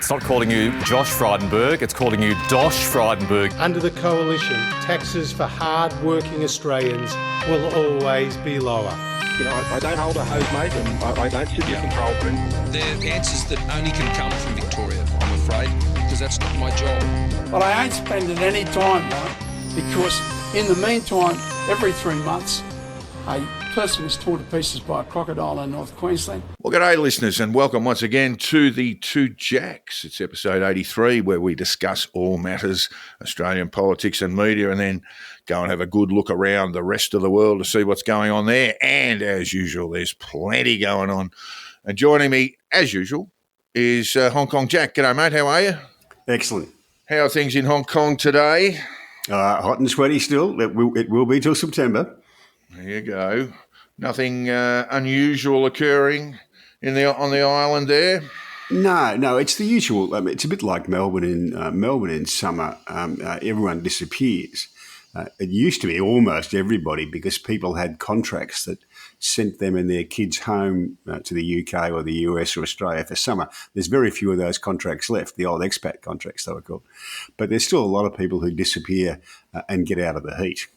It's not calling you Josh Frydenberg, it's calling you Dosh Frydenberg. Under the coalition, taxes for hard-working Australians will always be lower. You know, I don't hold a hose, mate, and I don't sit in the control room. They're answers that only can come from Victoria, I'm afraid, because that's not my job. But I ain't spending any time, though, because in the meantime, every 3 months, a person is torn to pieces by a crocodile in North Queensland. Well, g'day listeners, and welcome once again to the Two Jacks. It's episode 83, where we discuss all matters Australian politics and media, and then go and have a good look around the rest of the world to see what's going on there. And as usual, there's plenty going on. And joining me, as usual, is Hong Kong Jack. G'day, mate. How are you? Excellent. How are things in Hong Kong today? Hot and sweaty still. It will be till September. There you go. Nothing unusual occurring on the island there? No, it's the usual. I mean, it's a bit like Melbourne in summer. Everyone disappears. It used to be almost everybody because people had contracts that sent them and their kids home to the UK or the US or Australia for summer. There's very few of those contracts left, the old expat contracts they were called. But there's still a lot of people who disappear and get out of the heat.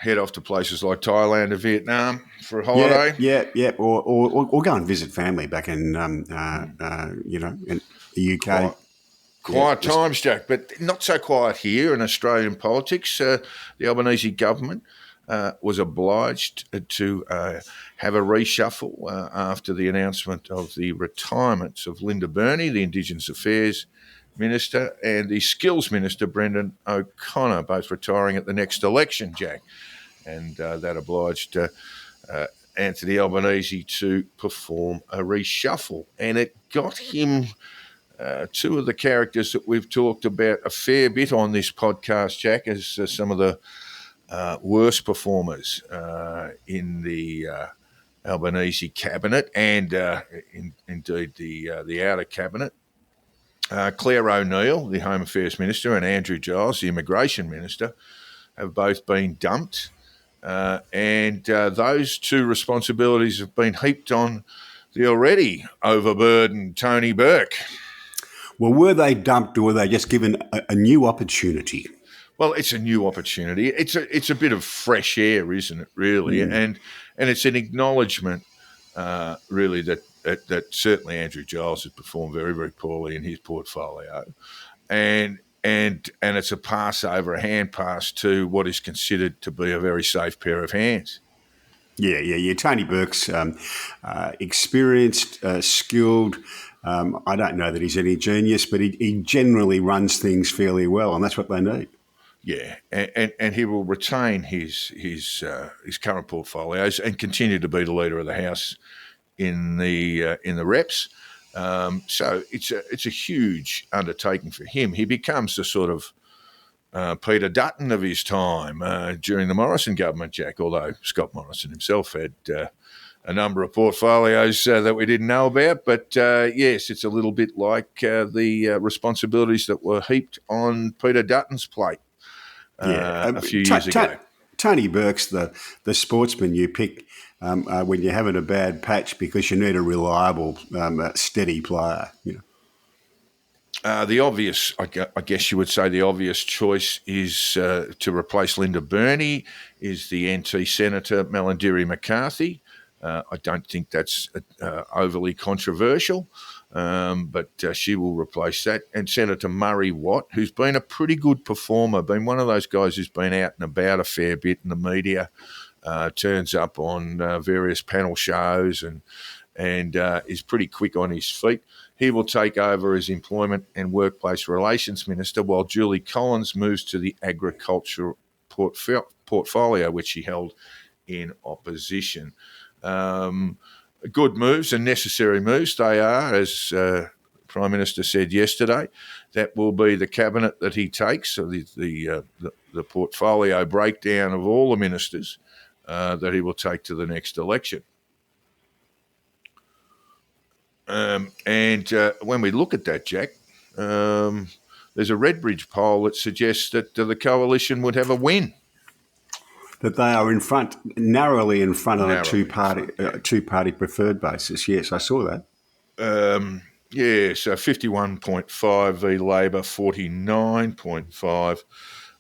Head off to places like Thailand or Vietnam for a holiday. Yeah, or go and visit family back in in the UK. Quiet times, Jack, but not so quiet here in Australian politics. The Albanese government was obliged to have a reshuffle after the announcement of the retirements of Linda Burney, the Indigenous Affairs Minister, and the Skills Minister, Brendan O'Connor, both retiring at the next election, Jack. And that obliged Anthony Albanese to perform a reshuffle. And it got him two of the characters that we've talked about a fair bit on this podcast, Jack, as some of the worst performers in the Albanese cabinet and indeed the outer cabinet. Claire O'Neill, the Home Affairs Minister, and Andrew Giles, the Immigration Minister, have both been dumped. And those two responsibilities have been heaped on the already overburdened Tony Burke. Well, were they dumped or were they just given a new opportunity? Well, it's a new opportunity. It's a bit of fresh air, isn't it, really? And it's an acknowledgement, really, that certainly Andrew Giles has performed very, very poorly in his portfolio. And it's a a hand pass to what is considered to be a very safe pair of hands. Yeah. Tony Burke's experienced, skilled. I don't know that he's any genius, but he generally runs things fairly well, and that's what they need. Yeah, and he will retain his current portfolios and continue to be the leader of the House in the reps. So it's a huge undertaking for him. He becomes the sort of Peter Dutton of his time during the Morrison government, Jack, although Scott Morrison himself had a number of portfolios that we didn't know about. But yes, it's a little bit like the responsibilities that were heaped on Peter Dutton's plate a few years ago. Tony Burke's the sportsman you pick when you're having a bad patch because you need a reliable, steady player. The obvious, I guess you would say, the obvious choice is to replace Linda Burney is the NT Senator Malarndirri McCarthy. I don't think that's overly controversial, but she will replace that. And Senator Murray Watt, who's been a pretty good performer, been one of those guys who's been out and about a fair bit in the media, turns up on various panel shows and is pretty quick on his feet. He will take over as Employment and Workplace Relations Minister, while Julie Collins moves to the Agriculture portfolio, which she held in opposition. Good moves and necessary moves they are, as Prime Minister said yesterday. That will be the cabinet that he takes, so the portfolio breakdown of all the ministers that he will take to the next election. And when we look at that, Jack, there's a Redbridge poll that suggests that the coalition would have a win. That they are narrowly in front on a two-party preferred basis. Yes, I saw that. Yeah, so 51.5 v Labor, 49.5.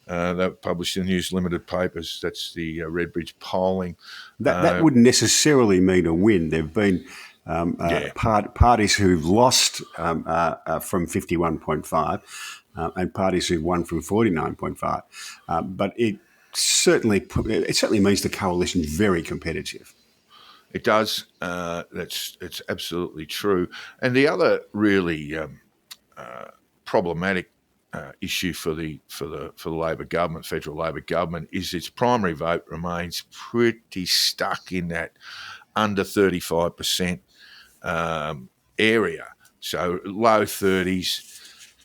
That published in News Limited papers. That's the Redbridge polling. That wouldn't necessarily mean a win. There have been parties who've lost from 51.5 and parties who've won from 49.5. But it certainly means the coalition's very competitive. It does. It's absolutely true. And the other really problematic issue for the Labor government, federal Labor government, is its primary vote remains pretty stuck in that under 35% area. So low 30s.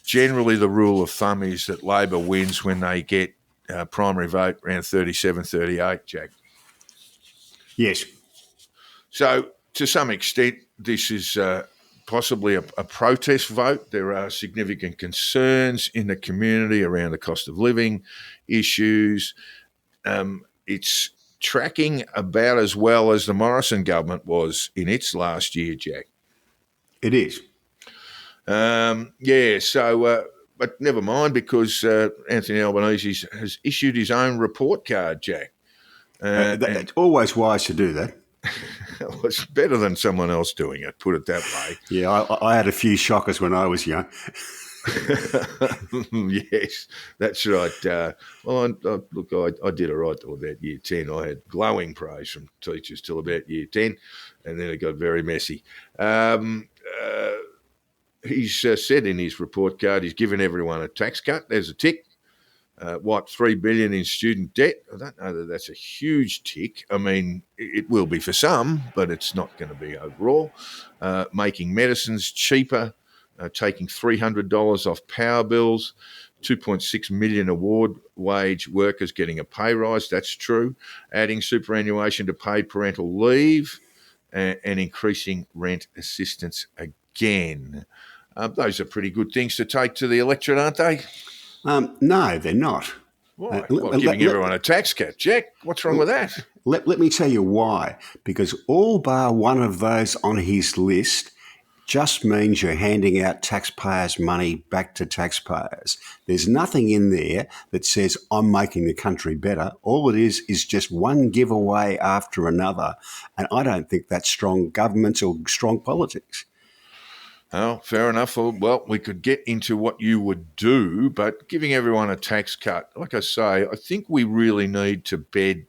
Generally, the rule of thumb is that Labor wins when they get primary vote around 37, 38, Jack. Yes. So to some extent, this is possibly a protest vote. There are significant concerns in the community around the cost of living issues. It's tracking about as well as the Morrison government was in its last year, Jack. It is. But never mind, because Anthony Albanese has issued his own report card, Jack. It's always wise to do that. It's better than someone else doing it, put it that way. Yeah, I had a few shockers when I was young. Yes, that's right. I did all right till about year 10. I had glowing praise from teachers till about year 10, and then it got very messy. He's said in his report card he's given everyone a tax cut. There's a tick. $3 billion in student debt? I don't know that that's a huge tick. I mean, it will be for some, but it's not going to be overall. Making medicines cheaper, taking $300 off power bills, 2.6 million award wage workers getting a pay rise. That's true. Adding superannuation to paid parental leave and increasing rent assistance again. Those are pretty good things to take to the electorate, aren't they? No, they're not. Why? Giving everyone a tax cut, Jack. What's wrong with that? Let me tell you why. Because all bar one of those on his list just means you're handing out taxpayers' money back to taxpayers. There's nothing in there that says, I'm making the country better. All it is just one giveaway after another. And I don't think that's strong governments or strong politics. Oh, fair enough. Well, we could get into what you would do, but giving everyone a tax cut, like I say, I think we really need to bed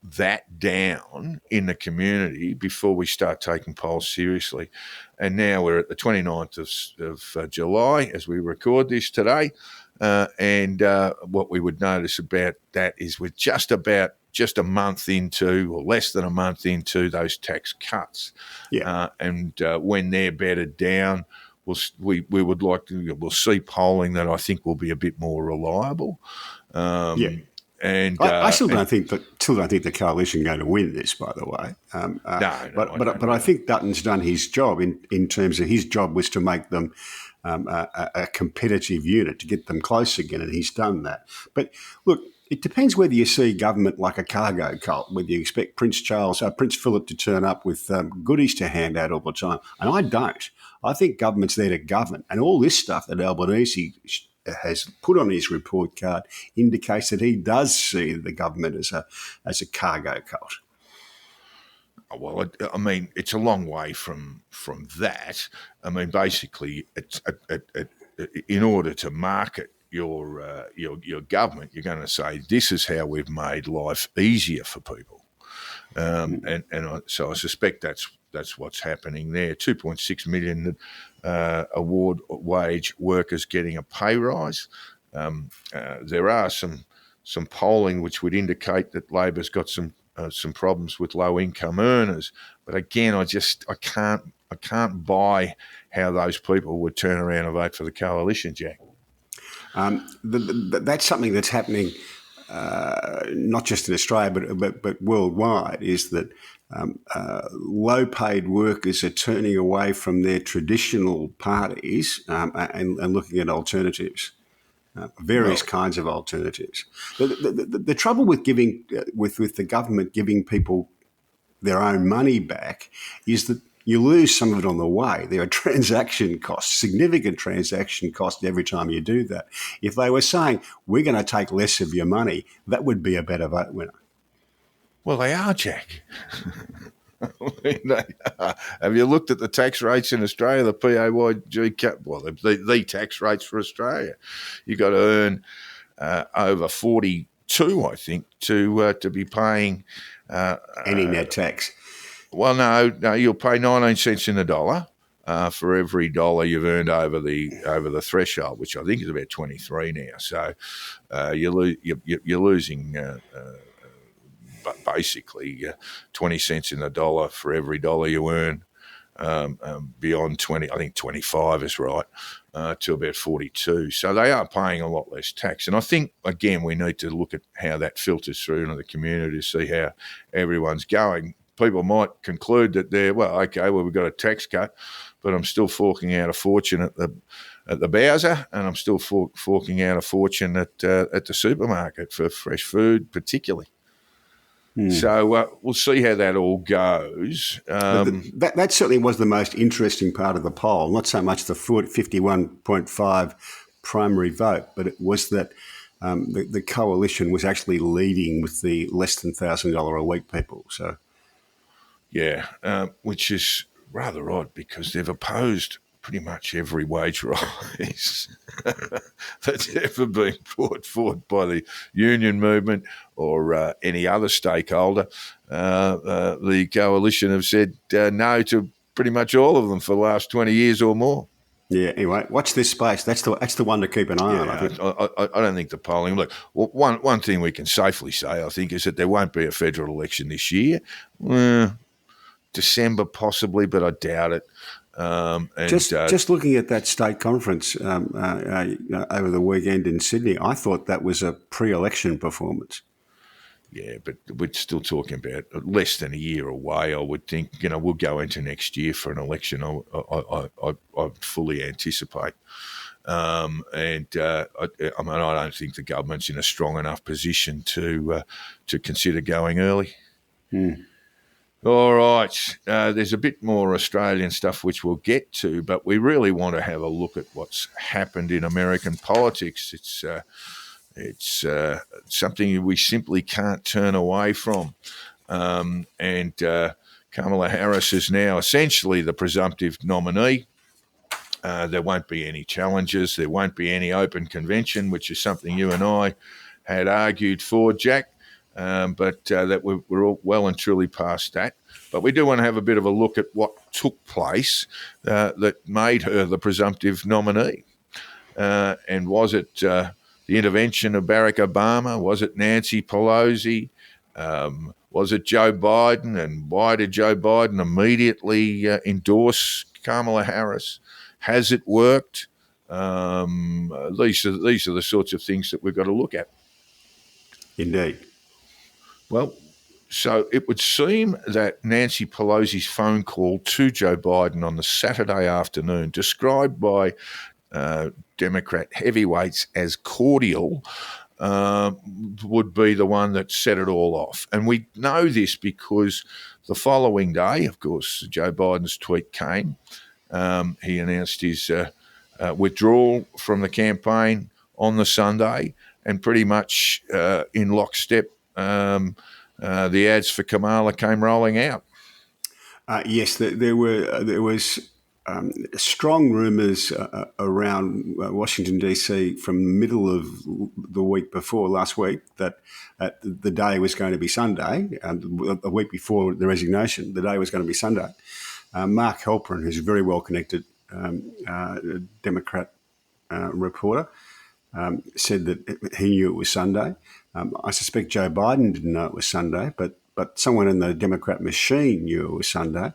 that down in the community before we start taking polls seriously. And now we're at the 29th of July as we record this today. And what we would notice about that is we're just a month into, or less than a month into, those tax cuts. Yeah. When they're bedded down, we'll see polling that I think will be a bit more reliable. And I still don't think the coalition are going to win this, by the way. But I think Dutton's done his job in terms of his job was to make them a competitive unit, to get them close again, and he's done that. But look, it depends whether you see government like a cargo cult, whether you expect Prince Philip to turn up with goodies to hand out all the time. And I don't. I think government's there to govern. And all this stuff that Albanese has put on his report card indicates that he does see the government as a cargo cult. Well, I mean, it's a long way from that. I mean, basically, it's in order to market your government, you're going to say this is how we've made life easier for people, so I suspect that's what's happening there. 2.6 million award wage workers getting a pay rise. There are some polling which would indicate that Labor's got some problems with low income earners, but again, I can't buy how those people would turn around and vote for the coalition, Jack. That's something that's happening not just in Australia but worldwide, is that low-paid workers are turning away from their traditional parties and looking at alternatives, various kinds of alternatives. The trouble with giving with the government giving people their own money back is that you lose some of it on the way. There are transaction costs, significant transaction costs every time you do that. If they were saying, we're going to take less of your money, that would be a better vote winner. Well, they are, Jack. I mean, they are. Have you looked at the tax rates in Australia, the PAYG cap? Well, the tax rates for Australia. You've got to earn over 42, I think, to be paying Any net tax. Well, no, you'll pay 19 cents in the dollar for every dollar you've earned over the threshold, which I think is about 23 now. So you're losing basically 20 cents in the dollar for every dollar you earn. Beyond 20, I think 25 is right, to about 42. So they are paying a lot less tax. And I think, again, we need to look at how that filters through into the community to see how everyone's going. People might conclude that we've got a tax cut, but I'm still forking out a fortune at the Bowser, and I'm still forking out a fortune at the supermarket for fresh food, particularly. So we'll see how that all goes. That certainly was the most interesting part of the poll, not so much the 51.5 primary vote, but it was that the coalition was actually leading with the less than $1,000 a week people. So, yeah, which is rather odd because they've opposed pretty much every wage rise that's ever been brought forward by the union movement or any other stakeholder. The coalition have said no to pretty much all of them for the last 20 years or more. Yeah. Anyway, watch this space. That's the one to keep an eye on. I think. I don't think the polling. Look, one thing we can safely say, I think, is that there won't be a federal election this year. December possibly, but I doubt it. Just looking at that state conference over the weekend in Sydney, I thought that was a pre-election performance. Yeah, but we're still talking about less than a year away. I would think. We'll go into next year for an election. I fully anticipate, and I don't think the government's in a strong enough position to consider going early. All right, there's a bit more Australian stuff which we'll get to, but we really want to have a look at what's happened in American politics. It's something we simply can't turn away from. And Kamala Harris is now essentially the presumptive nominee. There won't be any challenges. There won't be any open convention, which is something you and I had argued for, Jack. But that we're all well and truly past that. But we do want to have a bit of a look at what took place that made her the presumptive nominee. And was it the intervention of Barack Obama? Was it Nancy Pelosi? Was it Joe Biden? And why did Joe Biden immediately endorse Kamala Harris? Has it worked? These are the sorts of things that we've got to look at. Indeed. Well, so it would seem that Nancy Pelosi's phone call to Joe Biden on the Saturday afternoon, described by Democrat heavyweights as cordial, would be the one that set it all off. And we know this because the following day, of course, Joe Biden's tweet came. He announced his withdrawal from the campaign on the Sunday, and pretty much in lockstep, the ads for Kamala came rolling out. Yes, there was strong rumours around Washington DC from the middle of the week before last week that the day was going to be Sunday. A week before the resignation, the day was going to be Sunday. Mark Halperin, who's a very well connected Democrat reporter, said that he knew it was Sunday. I suspect Joe Biden didn't know it was Sunday, but someone in the Democrat machine knew it was Sunday.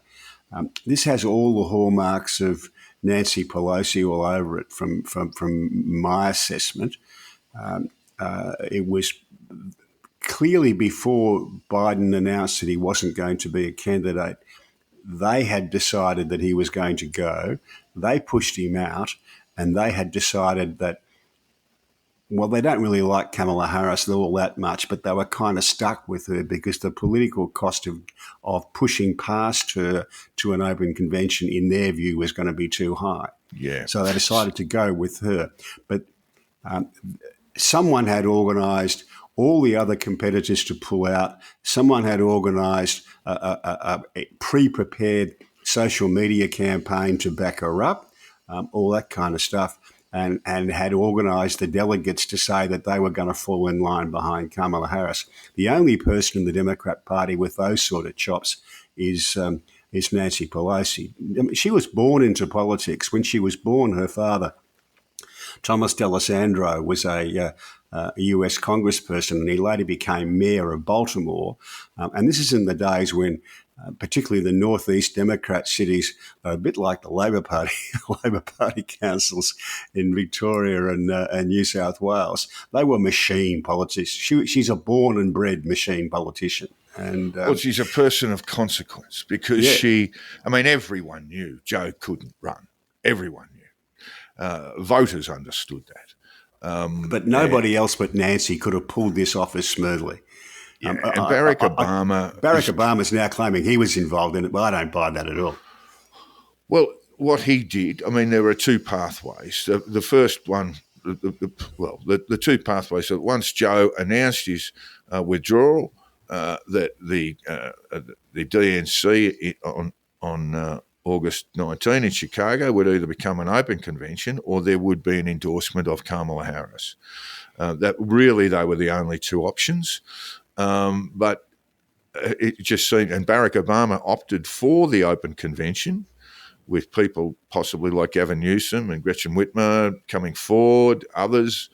This has all the hallmarks of Nancy Pelosi all over it from my assessment. It was clearly before Biden announced that he wasn't going to be a candidate. They had decided that he was going to go. They pushed him out, and they had decided that well, they don't really like Kamala Harris all that much, but they were kind of stuck with her because the political cost of pushing past her to an open convention, in their view, was going to be too high. Yeah. So they decided to go with her. But someone had organised all the other competitors to pull out. Someone had organised a pre-prepared social media campaign to back her up, all that kind of stuff, and had organised the delegates to say that they were going to fall in line behind Kamala Harris. The only person in the Democrat Party with those sort of chops is Nancy Pelosi. I mean, she was born into politics. When she was born, her father, Thomas D'Alessandro, was a US congressperson, and he later became mayor of Baltimore. And this is in the days when particularly the northeast Democrat cities are a bit like the Labor Party councils in Victoria and New South Wales. They were machine politicians. She's a born and bred machine politician. And well, she's a person of consequence because everyone knew Joe couldn't run. Everyone knew. Voters understood that. But nobody else but Nancy could have pulled this off as smoothly. Yeah, and Barack Obama... Barack Obama's now claiming he was involved in it. Well, I don't buy that at all. Well, what he did, I mean, there were two pathways. The first one, the two pathways. So once Joe announced his withdrawal, that the DNC on August 19 in Chicago would either become an open convention or there would be an endorsement of Kamala Harris. That really, they were the only two options. But it just seemed, and Barack Obama opted for the open convention with people possibly like Gavin Newsom and Gretchen Whitmer coming forward, others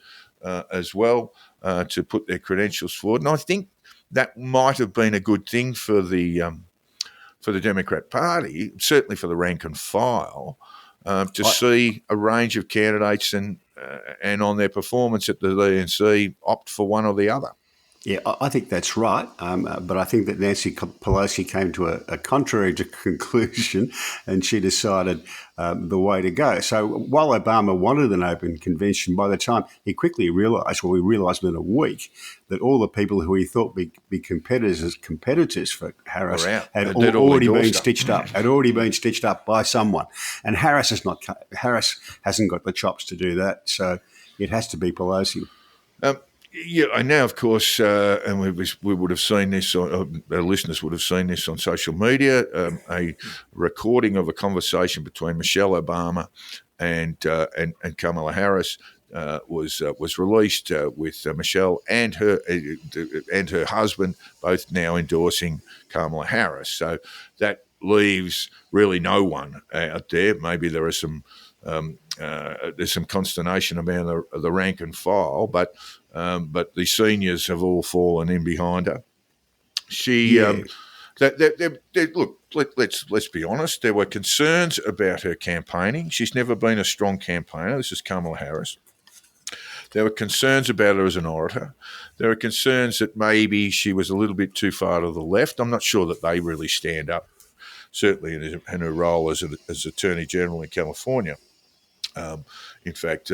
as well, to put their credentials forward. And I think that might have been a good thing for the Democrat Party, certainly for the rank and file, to see a range of candidates and on their performance at the DNC opt for one or the other. Yeah, I think that's right. But I think that Nancy Pelosi came to a contrary conclusion, and she decided the way to go. So while Obama wanted an open convention, by the time he quickly realised, we realised within a week, that all the people who he thought be competitors for Harris had already been stitched up. Had already been stitched up by someone, and Harris hasn't got the chops to do that. So it has to be Pelosi. Yeah, and now, of course, and we would have seen this, our listeners would have seen this on social media, a recording of a conversation between Michelle Obama and Kamala Harris was released with Michelle and her husband both now endorsing Kamala Harris. So that leaves really no one out there. Maybe there are some there's some consternation about the rank and file, but the seniors have all fallen in behind her. Look, let's be honest. There were concerns about her campaigning. She's never been a strong campaigner. This is Kamala Harris. There were concerns about her as an orator. There were concerns that maybe she was a little bit too far to the left. I'm not sure that they really stand up, certainly in her role as Attorney General in California. In fact,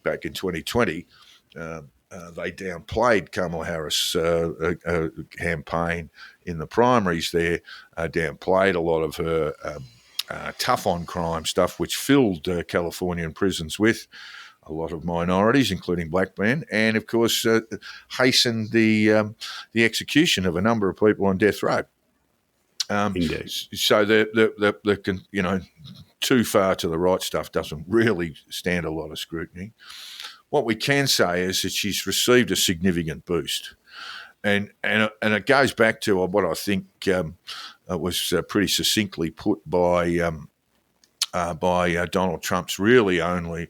back in 2020, they downplayed Kamala Harris' campaign in the primaries there, downplayed a lot of her tough-on-crime stuff, which filled Californian prisons with a lot of minorities, including black men, and, of course, hastened the execution of a number of people on death row. Indeed. So the too far to the right stuff doesn't really stand a lot of scrutiny. What we can say is that she's received a significant boost, and it goes back to what I think was pretty succinctly put by Donald Trump's really only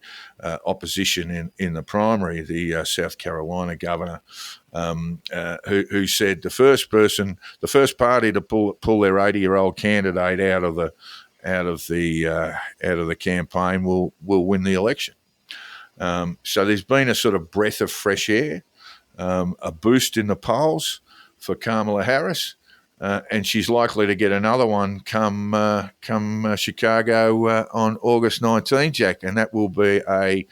opposition in the primary, the South Carolina governor, who said the first party to pull their 80-year-old candidate out of the campaign will win the election. So there's been a sort of breath of fresh air, a boost in the polls for Kamala Harris, and she's likely to get another one come Chicago on August 19, Jack, and that will be a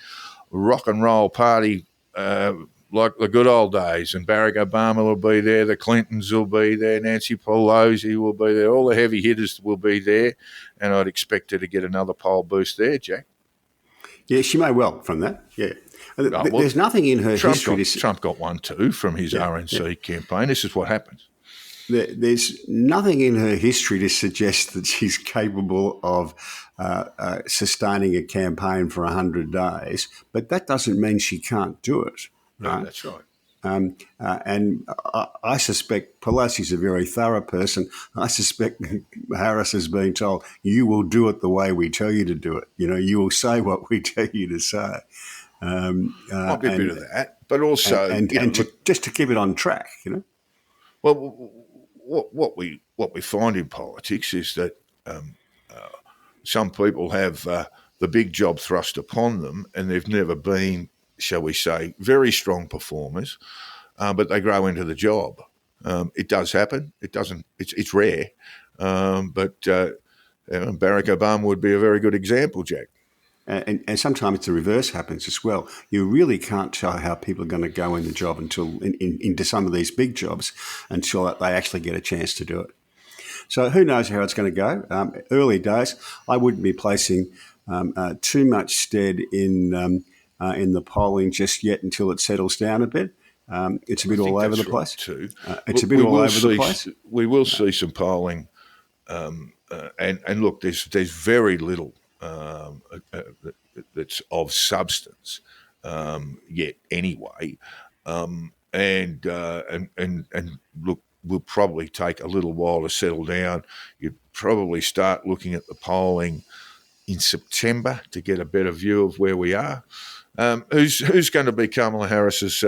rock and roll party like the good old days, and Barack Obama will be there, the Clintons will be there, Nancy Pelosi will be there, all the heavy hitters will be there, and I'd expect her to get another poll boost there, Jack. Yeah, she may well from that. Yeah. There's nothing in her history. Trump got one too from his RNC campaign. This is what happens. There's nothing in her history to suggest that she's capable of sustaining a campaign for 100 days, but that doesn't mean she can't do it. No, that's right. And I suspect Pelosi's a very thorough person. I suspect Harris has been told, you will do it the way we tell you to do it. You will say what we tell you to say. Might be a bit of that, but also just to keep it on track. Well, what we find in politics is that some people have the big job thrust upon them, and they've never been, shall we say, very strong performers, but they grow into the job. It does happen. It doesn't. It's rare, but Barack Obama would be a very good example, Jack. And sometimes the reverse happens as well. You really can't tell how people are going to go in the job into some of these big jobs until they actually get a chance to do it. So who knows how it's going to go? Early days, I wouldn't be placing too much stead in the polling just yet until it settles down a bit. It's a bit all over the place. Too. It's a bit all over the place. We will see some polling, and look, there's very little that's of substance yet anyway, and look, will probably take a little while to settle down. You'd probably start looking at the polling in September to get a better view of where we are. Who's going to be Kamala Harris's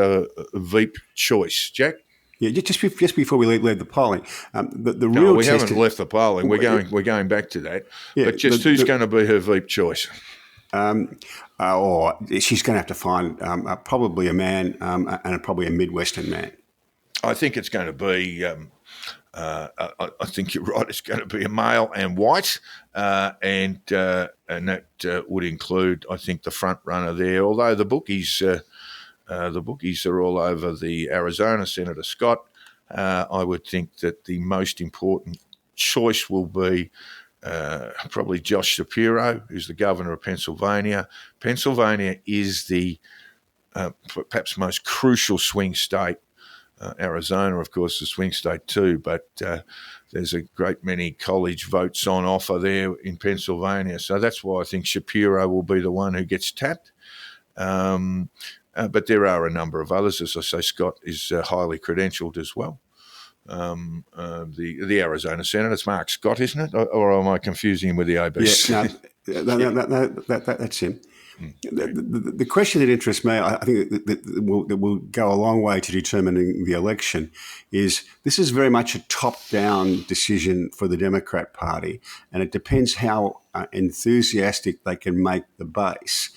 Veep choice, Jack? Yeah, just before we leave the polling, we haven't left the polling. We're going back to that. Yeah, but who's going to be her Veep choice? Or she's going to have to find probably a man and probably a Midwestern man. I think it's going to be. I think you're right. It's going to be a male and white, and that would include, I think, the front runner there. Although the bookies are all over the Arizona Senator Scott. I would think that the most important choice will be probably Josh Shapiro, who's the governor of Pennsylvania. Pennsylvania is the perhaps most crucial swing state. Arizona, of course, is a swing state too, but there's a great many college votes on offer there in Pennsylvania. So that's why I think Shapiro will be the one who gets tapped. But there are a number of others. As I say, Scott is highly credentialed as well. The Arizona Senator, it's Mark Scott, isn't it? Or am I confusing him with the ABC? Yeah, no, that's him. The question that interests me, I think that will go a long way to determining the election, is this is very much a top-down decision for the Democrat Party, and it depends how enthusiastic they can make the base.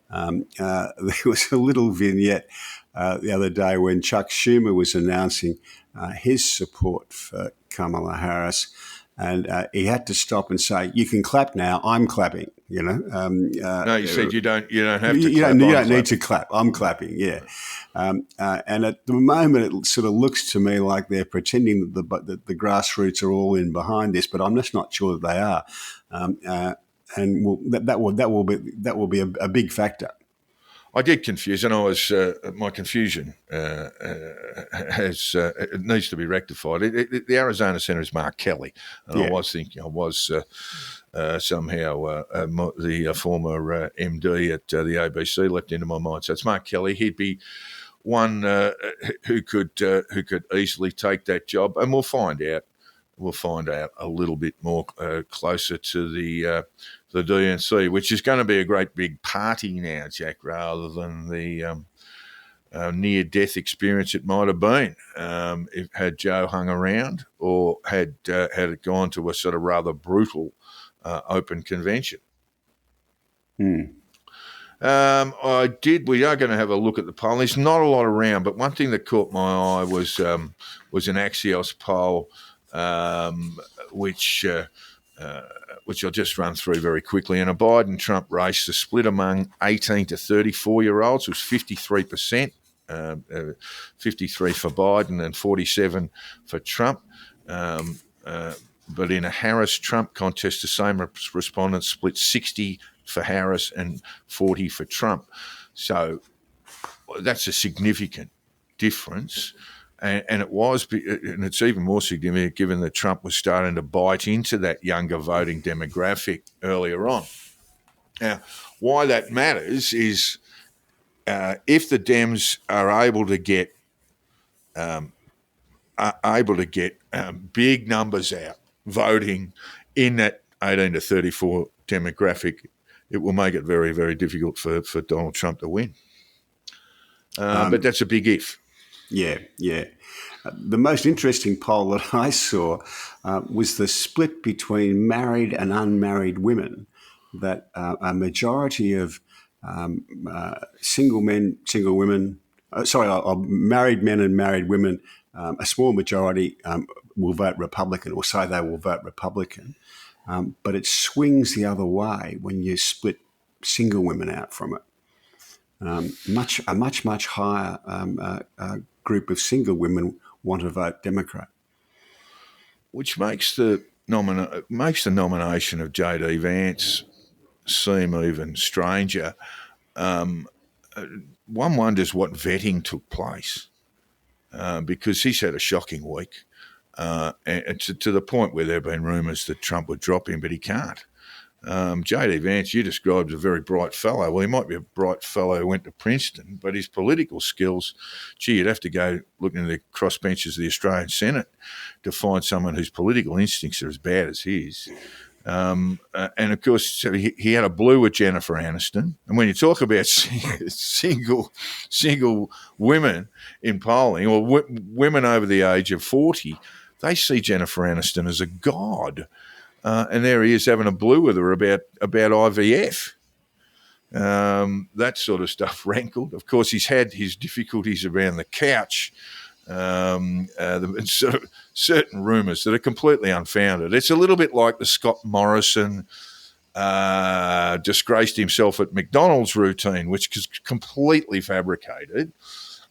There was a little vignette the other day when Chuck Schumer was announcing his support for Kamala Harris, and he had to stop and say, "You can clap now. I'm clapping." No, you said you don't have to. You don't need to clap. I'm clapping. Yeah. And at the moment, it sort of looks to me like they're pretending that the grassroots are all in behind this, but I'm just not sure that they are. And that will be a big factor. I did confuse, and I was my confusion it needs to be rectified. The Arizona Senator is Mark Kelly, and I was thinking somehow the former MD at the ABC leapt into my mind. So it's Mark Kelly. He'd be one who could easily take that job, and we'll find out. We'll find out a little bit more closer to the DNC, which is going to be a great big party now, Jack, rather than the near-death experience it might have been if had Joe hung around, or had it gone to a sort of rather brutal open convention. We are going to have a look at the poll. There's not a lot around, but one thing that caught my eye was an Axios poll, which I'll just run through very quickly. In a Biden-Trump race, the split among 18 to 34-year-olds was 53%. 53 for Biden and 47 for Trump. But in a Harris-Trump contest, the same respondents split 60 for Harris and 40 for Trump. So that's a significant difference. And it's even more significant given that Trump was starting to bite into that younger voting demographic earlier on. Now, why that matters is if the Dems are able to get big numbers out voting in that 18 to 34 demographic, it will make it very, very difficult for Donald Trump to win. But that's a big if. Yeah. The most interesting poll that I saw was the split between married and unmarried women, that a majority of married men and married women, a small majority will vote Republican or say they will vote Republican. But it swings the other way when you split single women out from it. A much higher group of single women want to vote Democrat, which makes the nomination of J.D. Vance seem even stranger. One wonders what vetting took place because he's had a shocking week, and to the point where there have been rumours that Trump would drop him, but he can't. J.D. Vance, you described as a very bright fellow. Well, he might be a bright fellow who went to Princeton, but his political skills, you'd have to go looking at the crossbenches of the Australian Senate to find someone whose political instincts are as bad as his. And of course, he had a blue with Jennifer Aniston. And when you talk about single women in polling, or women over the age of 40, they see Jennifer Aniston as a god. And there he is having a blue with her about IVF. That sort of stuff rankled. Of course, he's had his difficulties around the couch. There have been certain rumours that are completely unfounded. It's a little bit like the Scott Morrison disgraced himself at McDonald's routine, which is completely fabricated.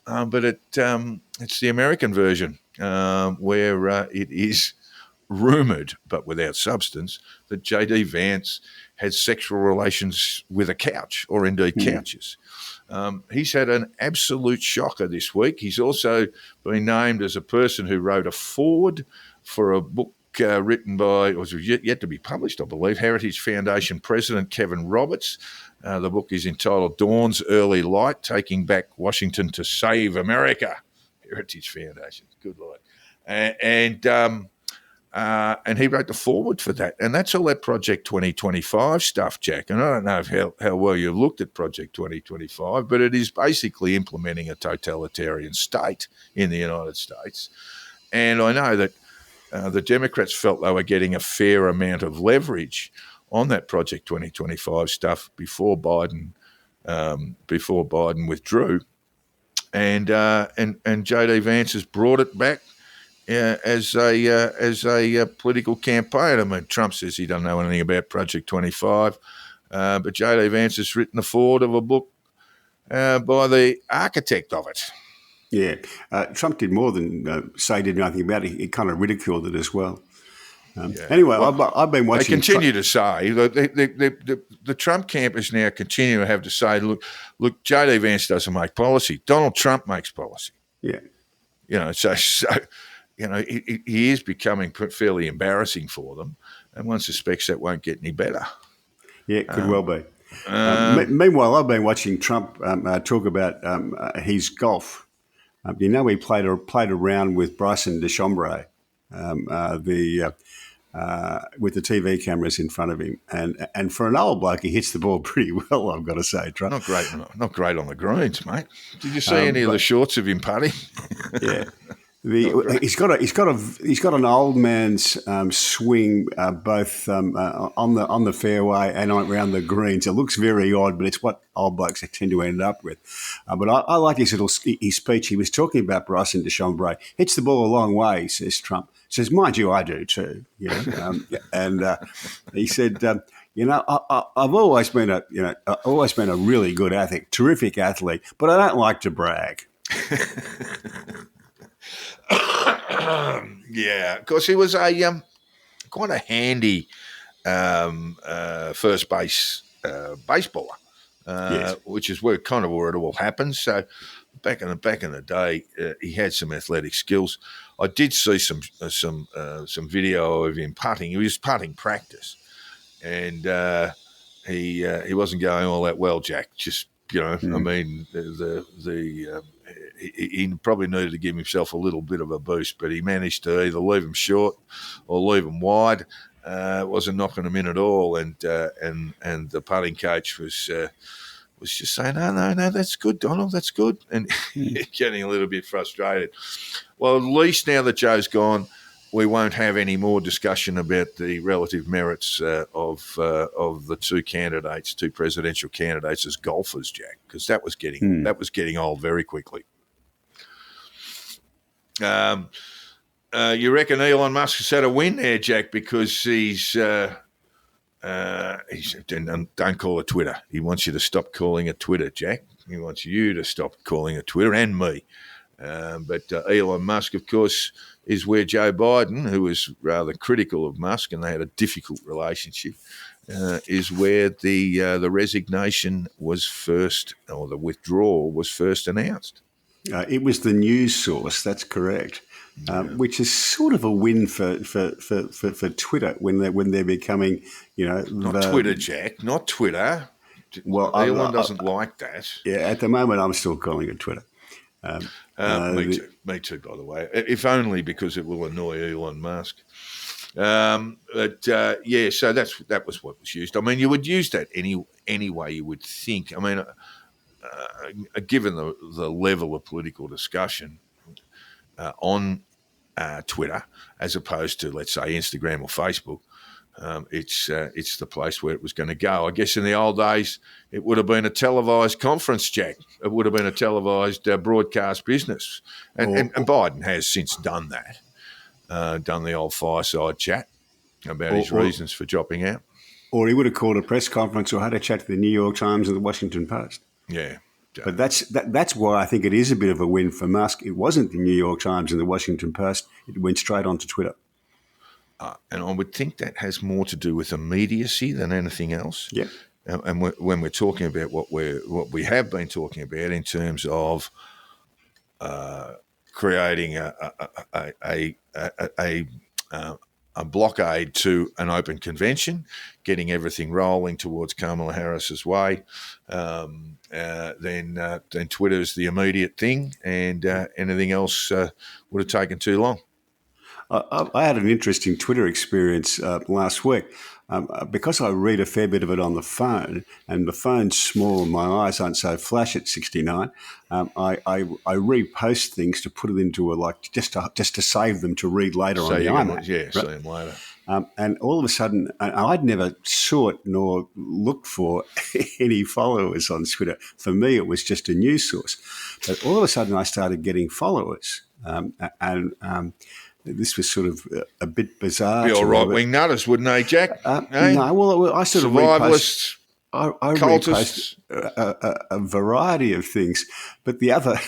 But it's the American version where it is rumoured, but without substance, that J.D. Vance had sexual relations with a couch, or indeed couches. He's had an absolute shocker this week. He's also been named as a person who wrote a foreword for a book written by, or yet to be published, I believe, Heritage Foundation President Kevin Roberts. The book is entitled Dawn's Early Light, Taking Back Washington to Save America. Heritage Foundation, good Lord. And he wrote the foreword for that. And that's all that Project 2025 stuff, Jack. And I don't know how well you've looked at Project 2025, but it is basically implementing a totalitarian state in the United States. And I know that the Democrats felt they were getting a fair amount of leverage on that Project 2025 stuff before Biden withdrew. And J.D. Vance has brought it back as a political campaign. I mean, Trump says he doesn't know anything about Project 25, but J.D. Vance has written the foreword of a book by the architect of it. Yeah, Trump did more than say he did nothing about it. He kind of ridiculed it as well. Anyway, I've been watching. They continue to say the Trump camp is now continuing to have to say, look, J.D. Vance doesn't make policy. Donald Trump makes policy. Yeah, so. He is becoming fairly embarrassing for them, and one suspects that won't get any better. Yeah, it could well be. Meanwhile, I've been watching Trump talk about his golf. He played a round with Bryson DeChambeau, with the TV cameras in front of him, and for an old bloke, he hits the ball pretty well. I've got to say, Trump. Not great on the greens, mate. Did you see any of the shots of him putting? Yeah. He's got an old man's swing both on the fairway and around the greens. It looks very odd, but it's what old blokes tend to end up with. But I like his speech. He was talking about Bryson DeChambeau. Hits the ball a long way, says Trump. Says, mind you, I do too. And he said, I've always been a really good athlete, terrific athlete, but I don't like to brag. Yeah, because he was a quite a handy first base baseballer, Yes. which is where it all happens. So back in the day, he had some athletic skills. I did see some video of him putting. He was putting practice, and he wasn't going all that well, Jack. Just I mean, he probably needed to give himself a little bit of a boost, but he managed to either leave him short or leave him wide. Wasn't knocking him in at all, and the putting coach was just saying, no, that's good, Donald, that's good, and getting a little bit frustrated. Well, at least now that Joe's gone, we won't have any more discussion about the relative merits of the two presidential candidates as golfers, Jack, because that was getting old very quickly. You reckon Elon Musk has had a win there, Jack, because he's don't call it Twitter. He wants you to stop calling it Twitter, Jack. He wants you to stop calling it Twitter, and me. But Elon Musk, of course, is where Joe Biden, who was rather critical of Musk, and they had a difficult relationship, is where the resignation was first, or the withdrawal was first announced. It was the news source. That's correct. Which is sort of a win for Twitter when they're becoming, not Twitter, Jack, not Twitter. Well, Elon doesn't like that. Yeah, at the moment, I'm still calling it Twitter. Me too, by the way. If only because it will annoy Elon Musk. So that was what was used. I mean, you would use that any way you would think. I mean, given the level of political discussion on Twitter, as opposed to, let's say, Instagram or Facebook, it's the place where it was going to go. I guess in the old days, it would have been a televised conference, Jack. It would have been a televised broadcast business. And Biden has since done that, done the old fireside chat about his reasons for dropping out. Or he would have called a press conference or had a chat to the New York Times and the Washington Post. Yeah. But that's why I think it is a bit of a win for Musk. It wasn't the New York Times and the Washington Post. It went straight onto Twitter. And I would think that has more to do with immediacy than anything else. Yeah. And when we're talking about what we have been talking about in terms of creating a blockade to an open convention, getting everything rolling towards Kamala Harris's way, then Twitter's the immediate thing, and anything else would have taken too long. I had an interesting Twitter experience last week. Because I read a fair bit of it on the phone, and the phone's small and my eyes aren't so flash at 69, I repost things to put it into just to save them to read later on the iMac. See them later. And all of a sudden, I'd never sought nor looked for any followers on Twitter. For me, it was just a news source. But all of a sudden, I started getting followers, this was sort of a bit bizarre. Be all right-wing nutters, wouldn't they, Jack? No, well, I sort of survivalists, I repost a variety of things. But the other,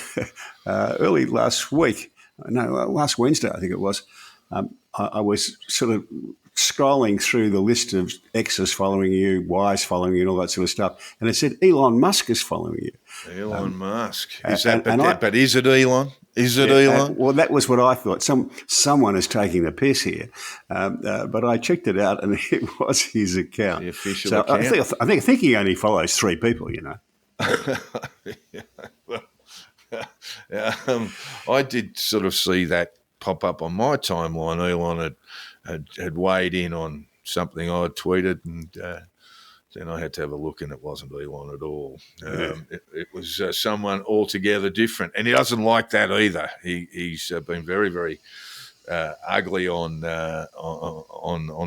early last Wednesday, I think it was, I was sort of scrolling through the list of X's following you, Y's following you, and all that sort of stuff, and it said Elon Musk is following you. Elon Musk. But is it Elon? Is it Elon? Well, that was what I thought. Someone is taking the piss here. But I checked it out, and it was his account. The official account. I think he only follows 3 people, I did sort of see that pop up on my timeline. Elon had weighed in on something I had tweeted, and then I had to have a look, and it wasn't Elon at all. It was someone altogether different, and he doesn't like that either. He's been very, very ugly on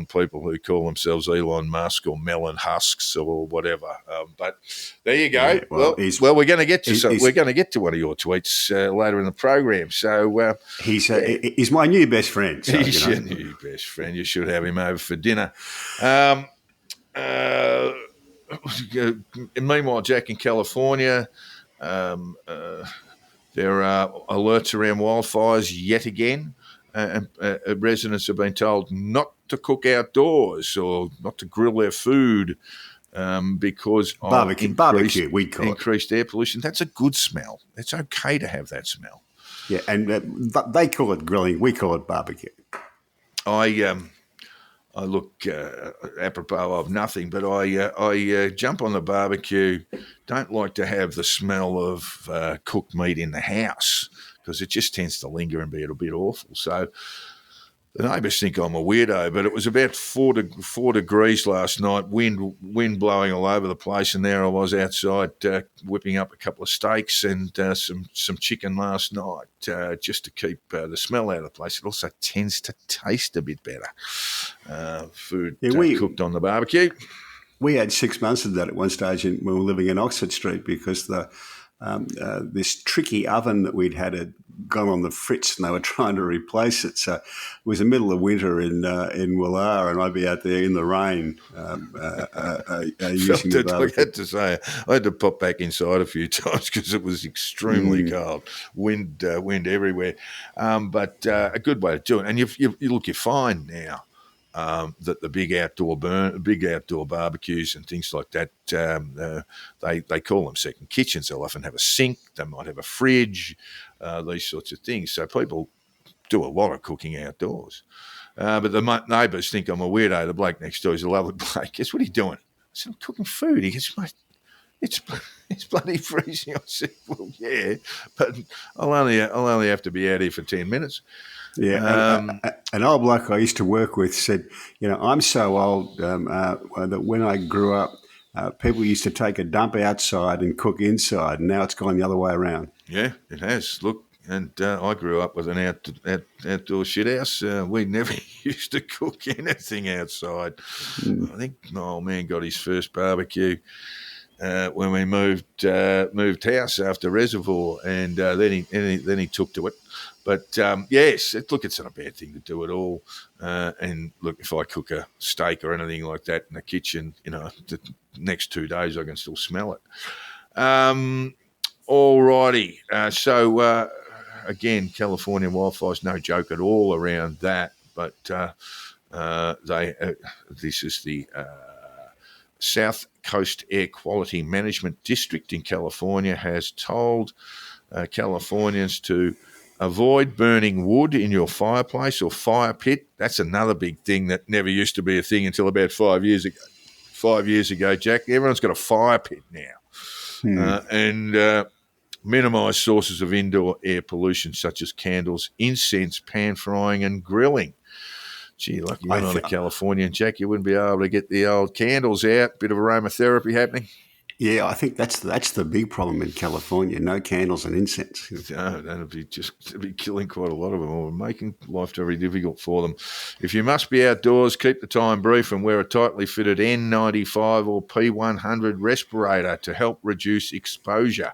people who call themselves Elon Musk or Melon Husks or whatever. But there you go. Yeah, well, we're going to get to one of your tweets later in the program. So he's my new best friend. So, he's your new best friend. You should have him over for dinner. Meanwhile, Jack in California, There are alerts around wildfires yet again. Residents have been told not to cook outdoors or not to grill their food because of increased air pollution. That's a good smell. It's okay to have that smell. Yeah, and they call it grilling. We call it barbecue. I look apropos of nothing, but I jump on the barbecue. Don't like to have the smell of cooked meat in the house because it just tends to linger and be a bit awful. So the neighbours think I'm a weirdo, but it was about 4 degrees last night, wind blowing all over the place, and there I was outside whipping up a couple of steaks and some chicken last night just to keep the smell out of the place. It also tends to taste a bit better, food cooked on the barbecue. We had 6 months of that at one stage when we were living in Oxford Street because this tricky oven that we'd had gone on the fritz and they were trying to replace it. So it was the middle of winter in Willar and I'd be out there in the rain using the barbecue. I had to say, I had to pop back inside a few times because it was extremely cold, wind everywhere. But a good way to do it. And you find now that the big outdoor barbecues and things like that, they call them second kitchens. They'll often have a sink. They might have a fridge, these sorts of things. So people do a lot of cooking outdoors. But the neighbours think I'm a weirdo. The bloke next door is a lovely bloke. Guess what are you doing? I said, I'm cooking food. He goes, mate, it's bloody freezing. I said, well, yeah, but I'll only have to be out here for 10 minutes. Yeah, an old bloke I used to work with said, I'm so old that when I grew up, people used to take a dump outside and cook inside, and now it's gone the other way around. Yeah, it has. Look, and I grew up with an outdoor shithouse. We never used to cook anything outside. I think my old man got his first barbecue when we moved house after Reservoir, and then he took to it. But yes, it's not a bad thing to do at all. And look, if I cook a steak or anything like that in the kitchen, the next 2 days I can still smell it. All righty. So again, California wildfires, no joke at all around that. But this is the South Coast Air Quality Management District in California has told Californians to avoid burning wood in your fireplace or fire pit. That's another big thing that never used to be a thing until about 5 years ago. 5 years ago, Jack, everyone's got a fire pit now. And minimise sources of indoor air pollution such as candles, incense, pan frying and grilling. Gee, lucky you're not a Californian, Jack. You wouldn't be able to get the old candles out. Bit of aromatherapy happening. Yeah, I think that's the big problem in California. No candles and incense. No, that'd be killing quite a lot of them, or making life very difficult for them. If you must be outdoors, keep the time brief and wear a tightly fitted N95 or P100 respirator to help reduce exposure.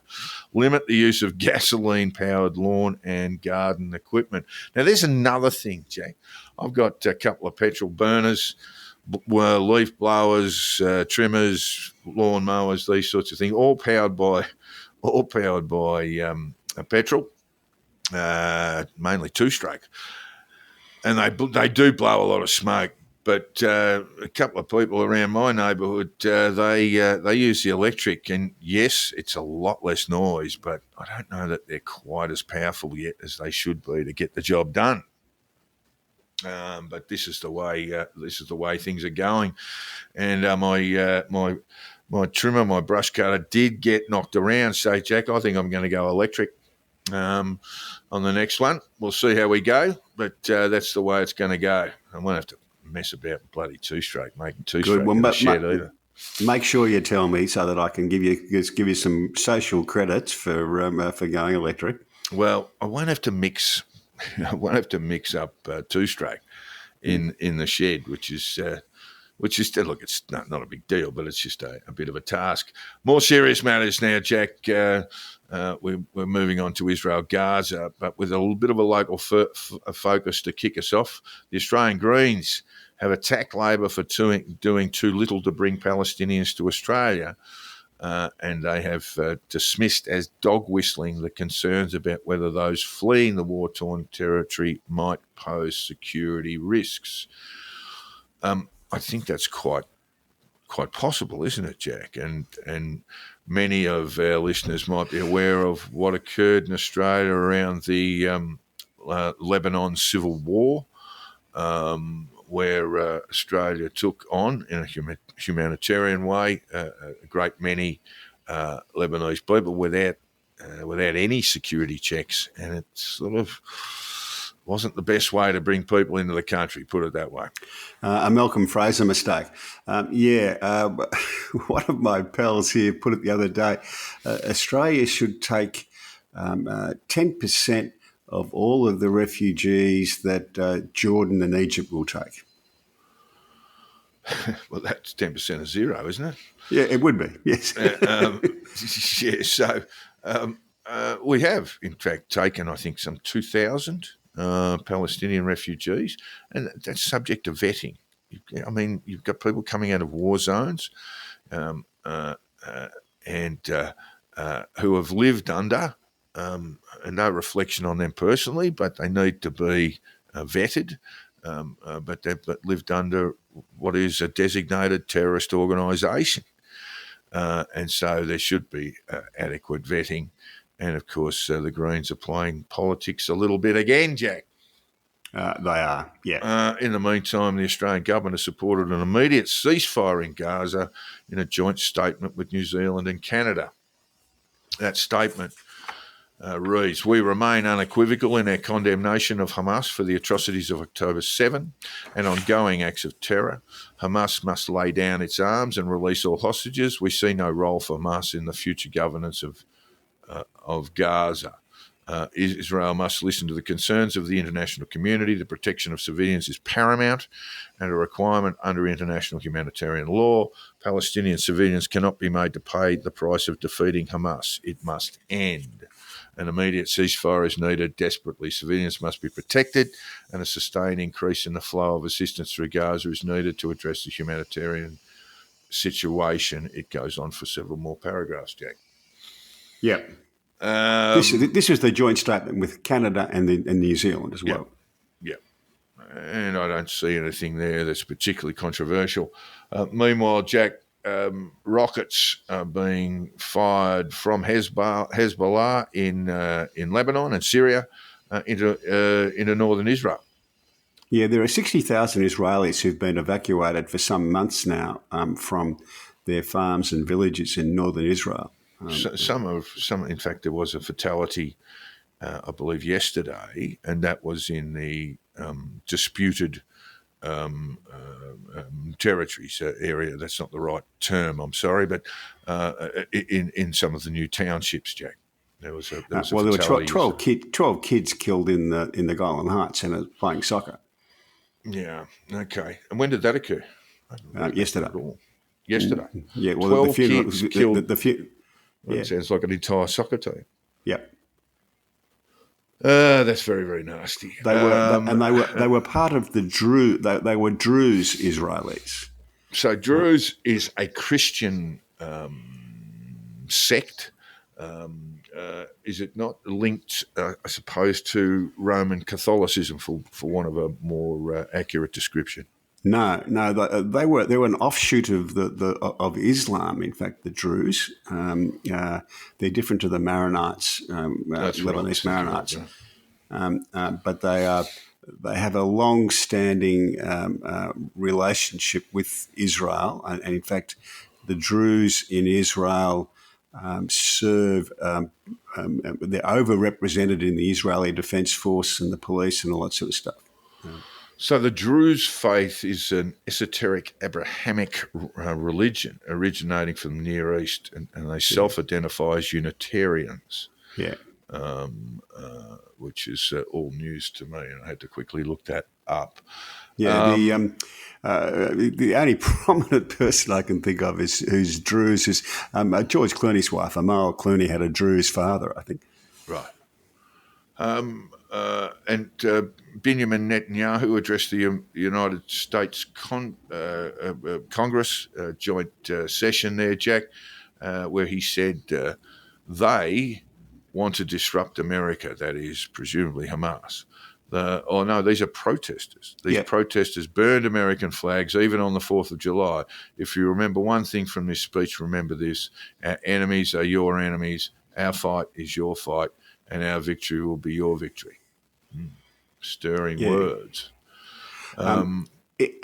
Limit the use of gasoline-powered lawn and garden equipment. Now, there's another thing, Jack. I've got a couple of petrol burners, leaf blowers, trimmers, lawn mowers, these sorts of things, all powered by petrol, mainly two-stroke, and they do blow a lot of smoke. But a couple of people around my neighbourhood, they use the electric, and yes, it's a lot less noise, but I don't know that they're quite as powerful yet as they should be to get the job done. But this is the way things are going, and my trimmer, my brush cutter, did get knocked around. So, Jack, I think I'm going to go electric on the next one. We'll see how we go, but that's the way it's going to go. I won't have to mess about with bloody two-stroke, making two-stroke in the shed either. Make sure you tell me so that I can give you some social credits for going electric. Well, I won't have to mix up two-stroke in the shed, which is look, it's not a big deal, but it's just a bit of a task. More serious matters now, Jack. We're moving on to Israel, Gaza, but with a little bit of a local focus to kick us off. The Australian Greens have attacked Labor for doing too little to bring Palestinians to Australia. and they have dismissed as dog whistling the concerns about whether those fleeing the war-torn territory might pose security risks. I think that's quite possible, isn't it, Jack? And many of our listeners might be aware of what occurred in Australia around the Lebanon civil war, where Australia took on, in a humanitarian way, a great many Lebanese people without any security checks, and it sort of wasn't the best way to bring people into the country, put it that way. A Malcolm Fraser mistake. One of my pals here put it the other day. Australia should take 10% of all of the refugees that Jordan and Egypt will take. Well, that's 10% of zero, isn't it? Yeah, it would be, yes. So we have, in fact, taken, I think, some 2,000 Palestinian refugees, and that's subject to vetting. I mean, you've got people coming out of war zones and who have lived under, and no reflection on them personally, but they need to be vetted, but they've lived under what is a designated terrorist organisation. And so there should be adequate vetting. And, of course, the Greens are playing politics a little bit again, Jack. They are, yeah. In the meantime, the Australian government has supported an immediate ceasefire in Gaza in a joint statement with New Zealand and Canada. That statement reads, "We remain unequivocal in our condemnation of Hamas for the atrocities of October 7 and ongoing acts of terror. Hamas must lay down its arms and release all hostages. We see no role for Hamas in the future governance of Gaza. Israel must listen to the concerns of the international community. The protection of civilians is paramount and a requirement under international humanitarian law. Palestinian civilians cannot be made to pay the price of defeating Hamas. It must end. An immediate ceasefire is needed desperately. Civilians must be protected, and a sustained increase in the flow of assistance through Gaza is needed to address the humanitarian situation." It goes on for several more paragraphs, Jack. Yeah. This is the joint statement with Canada and New Zealand as well. Yeah. And I don't see anything there that's particularly controversial. Meanwhile, Jack, rockets are being fired from Hezbollah in Lebanon and Syria into northern Israel. Yeah, there are 60,000 Israelis who've been evacuated for some months now from their farms and villages in northern Israel. Some, in fact, there was a fatality, I believe, yesterday, and that was in the disputed territories area. That's not the right term, I'm sorry, but in some of the new townships, Jack. There was a there were 12 kids killed in the Golan Heights and playing soccer. Yeah, okay. And when did that occur? Yesterday. Yesterday? Yeah, well, 12 kids killed. Yeah. It sounds like an entire soccer team. Yep. That's very, very nasty. They were part of the Druze. They were Druze Israelis. So Druze is a Christian sect. Is it not linked, I suppose, to Roman Catholicism, for want of a more accurate description? No, they were an offshoot of of Islam. In fact, the Druze. They're different to the Maronites, Lebanese Maronites, but they have a long-standing relationship with Israel, and in fact, the Druze in Israel serve. They're overrepresented in the Israeli Defence Force and the police and all that sort of stuff. So the Druze faith is an esoteric Abrahamic religion originating from the Near East, and they self-identify as Unitarians. Yeah. Which is all news to me, and I had to quickly look that up. Yeah, the only prominent person I can think of who's Druze is George Clooney's wife. Amal Clooney had a Druze father, I think. Right. And Benjamin Netanyahu addressed the United States Congress joint session there, Jack, where he said they want to disrupt America, that is presumably Hamas. These are protesters. These protesters burned American flags even on the 4th of July. If you remember one thing from this speech, remember this: our enemies are your enemies, our fight is your fight, and our victory will be your victory. Stirring words. And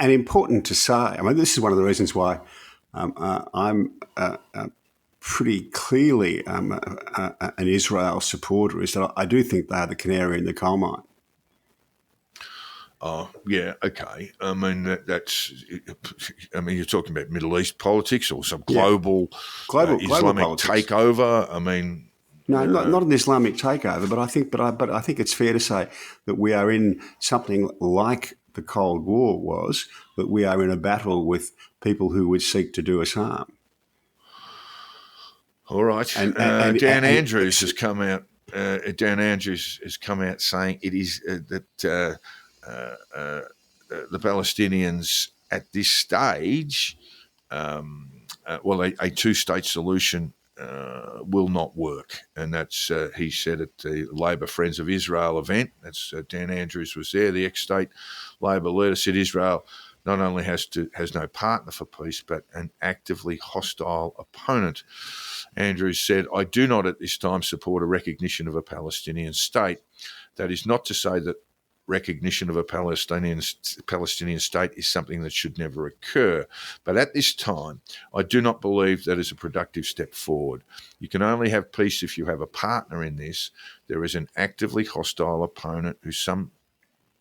important to say, I mean, this is one of the reasons why I'm pretty clearly an Israel supporter, is that I do think they are the canary in the coal mine. Oh, yeah, okay. I mean, you're talking about Middle East politics or some global Islamic takeover. I mean, no, not an Islamic takeover, but I think it's fair to say that we are in something like the Cold War was, that we are in a battle with people who would seek to do us harm. All right. And Dan Andrews has come out. Dan Andrews has come out saying it is that the Palestinians at this stage, a two-state solution will not work, and that's he said at the Labor Friends of Israel event. That's Dan Andrews was there. The ex-state Labor leader said Israel not only has no partner for peace, but an actively hostile opponent. Andrews said, "I do not at this time support a recognition of a Palestinian state. That is not to say that recognition of a Palestinian state is something that should never occur. But at this time, I do not believe that is a productive step forward. You can only have peace if you have a partner in this. There is an actively hostile opponent who some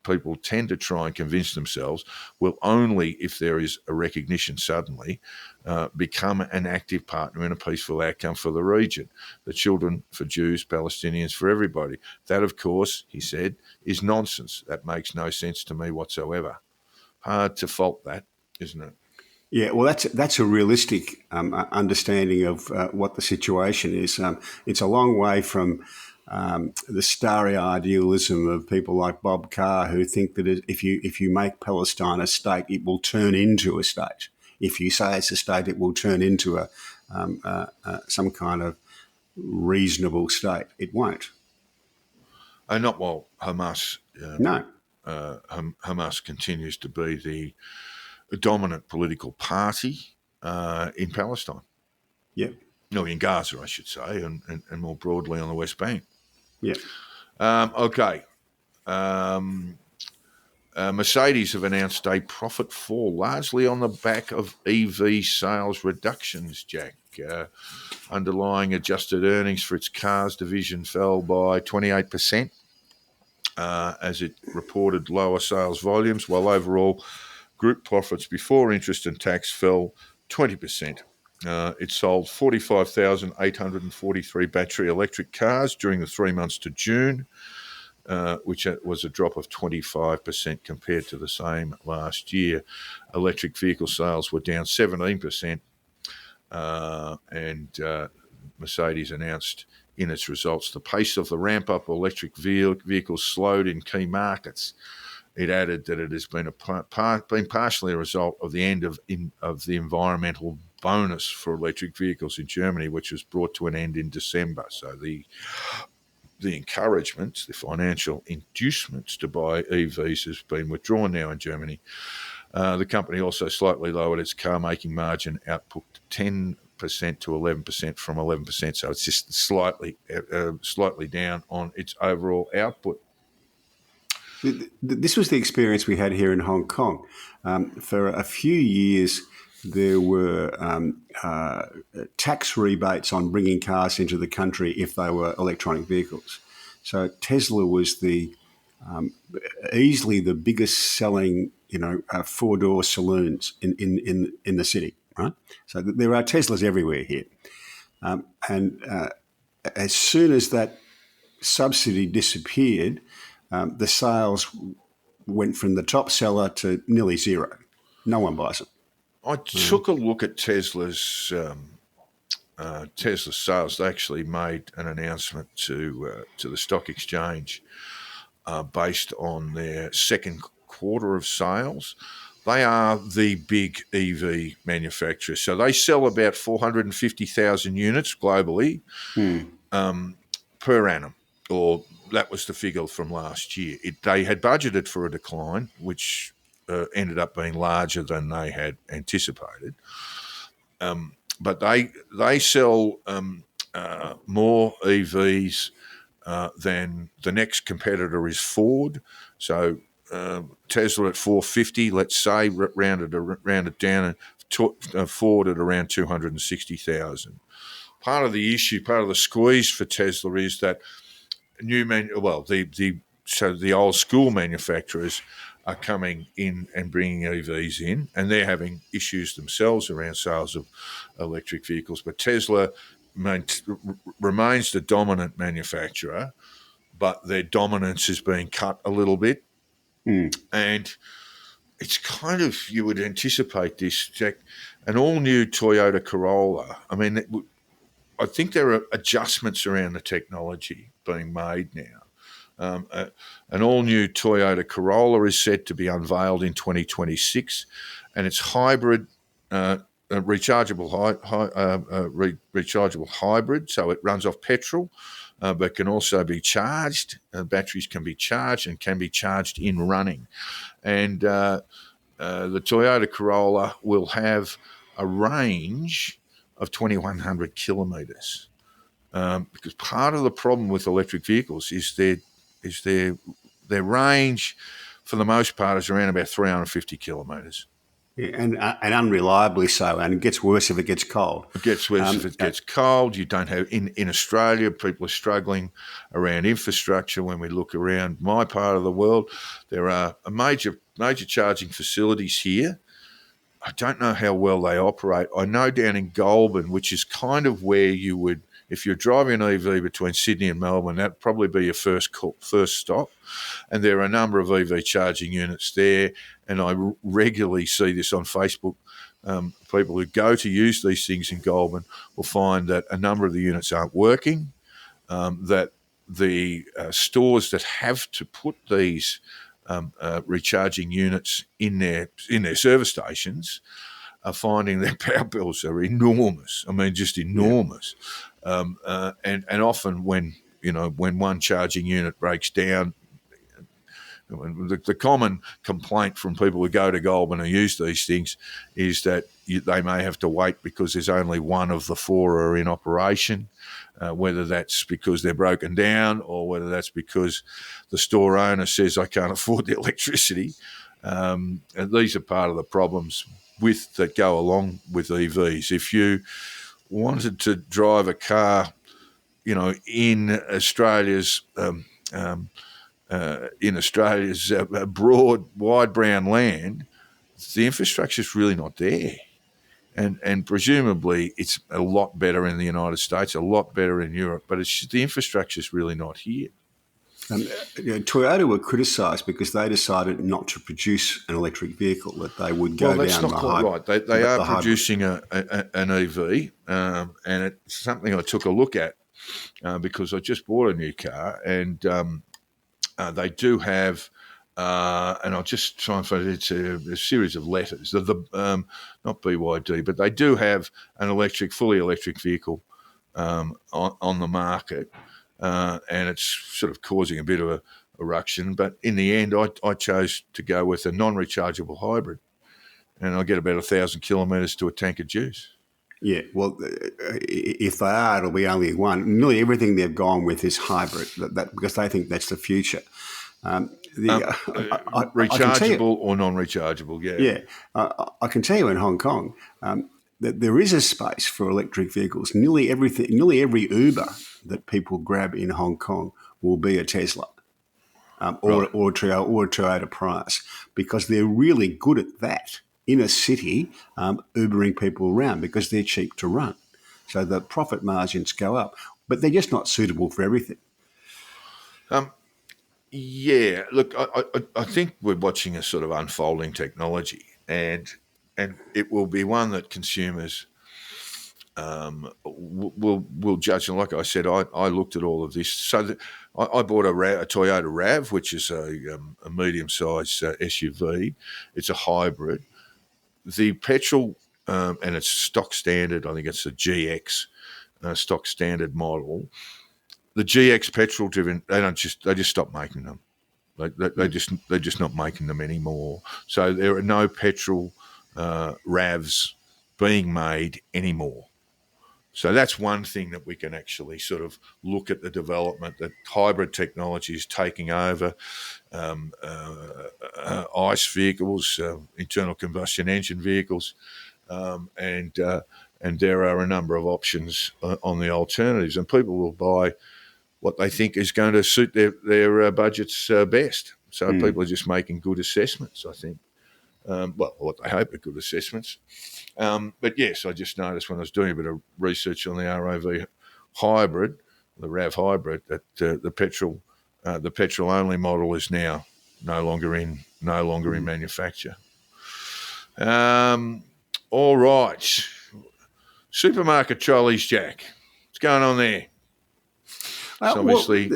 people tend to try and convince themselves will only, if there is a recognition suddenly, become an active partner in a peaceful outcome for the region. The children for Jews, Palestinians, for everybody. That, of course, he said, is nonsense. That makes no sense to me whatsoever." Hard to fault that, isn't it? Yeah, well, that's a realistic understanding of what the situation is. It's a long way from the starry idealism of people like Bob Carr, who think that if you make Palestine a state, it will turn into a state. If you say it's a state, it will turn into some kind of reasonable state. It won't. Not while Hamas. No. Hamas continues to be the dominant political party in Palestine. Yeah. No, in Gaza, I should say, and more broadly on the West Bank. Yeah. Okay. Mercedes have announced a profit fall, largely on the back of EV sales reductions, Jack. Underlying adjusted earnings for its cars division fell by 28%, as it reported lower sales volumes, while overall group profits before interest and tax fell 20%. It sold 45,843 battery electric cars during the 3 months to June, which was a drop of 25% compared to the same last year. Electric vehicle sales were down 17%, and Mercedes announced in its results the pace of the ramp-up of electric vehicles slowed in key markets. It added that it has been partially a result of the end of the environmental bonus for electric vehicles in Germany, which was brought to an end in December. So the encouragement, the financial inducements to buy EVs has been withdrawn now in Germany. The company also slightly lowered its car-making margin output to 10% to 11% from 11%. So it's just slightly down on its overall output. This was the experience we had here in Hong Kong. For a few years, there were tax rebates on bringing cars into the country if they were electronic vehicles. So Tesla was easily the biggest selling, four-door saloons in the city, right? So there are Teslas everywhere here, and as soon as that subsidy disappeared, the sales went from the top seller to nearly zero. No one buys them. I took a look at Tesla's sales. They actually made an announcement to the stock exchange based on their second quarter of sales. they are the big EV manufacturers. So they sell about 450,000 units globally per annum, or that was the figure from last year. They had budgeted for a decline, which ended up being larger than they had anticipated. But they sell more EVs than the next competitor is Ford. So Tesla at 450, let's say, round it down, and Ford at around 260,000. Part of the issue, part of the squeeze for Tesla is that the old school manufacturers are coming in and bringing EVs in, and they're having issues themselves around sales of electric vehicles. But Tesla remains the dominant manufacturer, but their dominance is being cut a little bit. And it's kind of, you would anticipate this, Jack, an all-new Toyota Corolla. I mean, I think there are adjustments around the technology being made now. An all-new Toyota Corolla is set to be unveiled in 2026, and it's hybrid, rechargeable hybrid, so it runs off petrol, but can also be charged. Batteries can be charged and can be charged in running. And the Toyota Corolla will have a range of 2,100 kilometres. Because part of the problem with electric vehicles is their range, for the most part, is around about 350 kilometres. Yeah, and unreliably so, and it gets worse if it gets cold. It gets worse if it gets cold. You don't have in Australia, people are struggling around infrastructure. When we look around my part of the world, there are major charging facilities here. I don't know how well they operate. I know down in Goulburn, which is kind of where you would, if you're driving an EV between Sydney and Melbourne, that'd probably be your first stop. And there are a number of EV charging units there, and I regularly see this on Facebook. People who go to use these things in Goulburn will find that a number of the units aren't working, that the stores that have to put these recharging units in their service stations are finding their power bills are enormous. I mean, just enormous. And often when one charging unit breaks down, the common complaint from people who go to Goulburn and use these things is that they may have to wait because there's only one of the four are in operation, whether that's because they're broken down or whether that's because the store owner says, I can't afford the electricity. And these are part of the problems that go along with EVs. If you wanted to drive a car, in Australia's broad, wide brown land, the infrastructure is really not there. And presumably it's a lot better in the United States, a lot better in Europe, but the infrastructure is really not here. Toyota were criticised because they decided not to produce an electric vehicle, that they would go down the Well, that's not quite right. They are producing an EV, and it's something I took a look at because I just bought a new car, and they do have, and I'll just try and find it, it's a series of letters, not BYD, but they do have an fully electric vehicle on the market. And it's sort of causing a bit of a ruction. But in the end, I chose to go with a non-rechargeable hybrid, and I get about 1,000 kilometres to a tank of juice. Yeah, well, if they are, it'll be only one. Nearly everything they've gone with is hybrid, because they think that's the future. Rechargeable or non-rechargeable, yeah. Yeah, I can tell you in Hong Kong that there is a space for electric vehicles. Nearly every Uber that people grab in Hong Kong will be a Tesla or a Toyota Prius, because they're really good at that in a city, Ubering people around because they're cheap to run. So the profit margins go up, but they're just not suitable for everything. Yeah, look, I think we're watching a sort of unfolding technology, and it will be one that consumers we'll judge. And like I said, I looked at all of this. So I bought a Toyota RAV, which is a medium-sized SUV. It's a hybrid. The petrol, and it's stock standard. I think it's a GX stock standard model. The GX petrol driven, they just stopped making them. They're just not making them anymore. So there are no petrol RAVs being made anymore. So that's one thing that we can actually sort of look at the development that hybrid technology is taking over ICE vehicles, internal combustion engine vehicles, and there are a number of options on the alternatives, and people will buy what they think is going to suit their budgets best. So people are just making good assessments, I think. What they hope are good assessments. But yes, I just noticed when I was doing a bit of research on the RAV hybrid, the RAV hybrid, that the petrol only model is now no longer in manufacture. All right, supermarket trolleys, Jack. What's going on there? So obviously.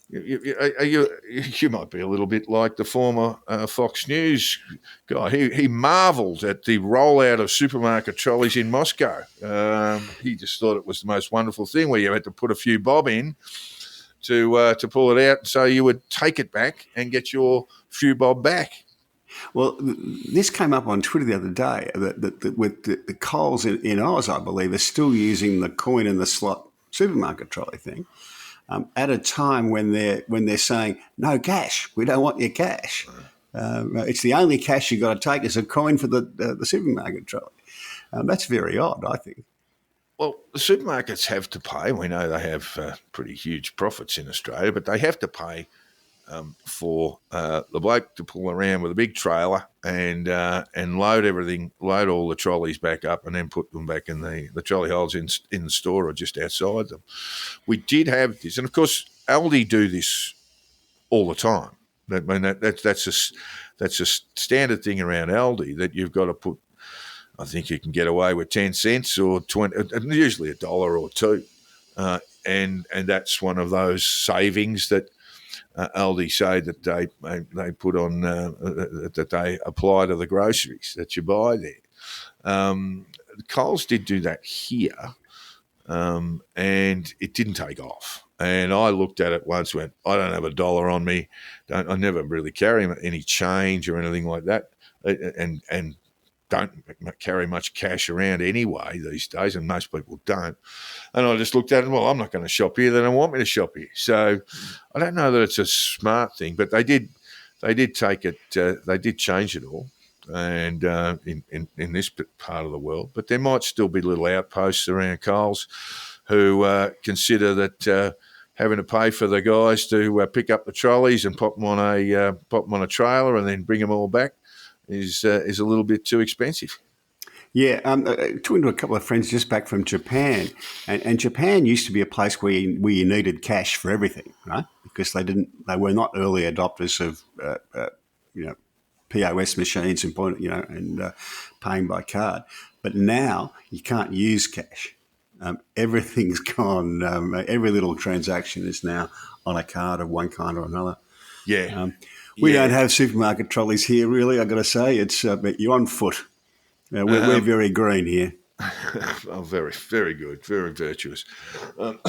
You might be a little bit like the former Fox News guy. He marvelled at the rollout of supermarket trolleys in Moscow. He just thought it was the most wonderful thing, where you had to put a few bob in to pull it out, so you would take it back and get your few bob back. Well, this came up on Twitter the other day that with the Coles in Oz, I believe, are still using the coin in the slot supermarket trolley thing. At a time when they're saying no cash, we don't want your cash. It's the only cash you've got to take is a coin for the supermarket trolley. That's very odd, I think. Well, the supermarkets have to pay. We know they have pretty huge profits in Australia, but they have to pay for the bloke to pull around with a big trailer and load all the trolleys back up, and then put them back in the trolley holes in the store or just outside them. We did have this, and of course Aldi do this all the time. I mean, that's a standard thing around Aldi, that you've got to put. I think you can get away with 10 cents or 20, usually $1 or $2, and that's one of those savings that Aldi say that they put on that they apply to the groceries that you buy there. Coles did do that here, and it didn't take off. And I looked at it once, went, I don't have $1 on me. I never really carry any change or anything like that, and don't carry much cash around anyway these days, and most people don't. And I just looked at it, well, I'm not going to shop here. They don't want me to shop here. So I don't know that it's a smart thing, but they did take it, they did change it all, and in this part of the world. But there might still be little outposts around Coles who consider that having to pay for the guys to pick up the trolleys and pop them on a trailer and then bring them all back is a little bit too expensive. Yeah, talking to a couple of friends just back from Japan, and Japan used to be a place where you needed cash for everything, right? Because they were not early adopters of POS machines and paying by card. But now you can't use cash. Everything's gone. Every little transaction is now on a card of one kind or another. Yeah. We don't have supermarket trolleys here, really. I've got to say, it's you're on foot. We're very green here. Oh, very, very good, very virtuous. Look,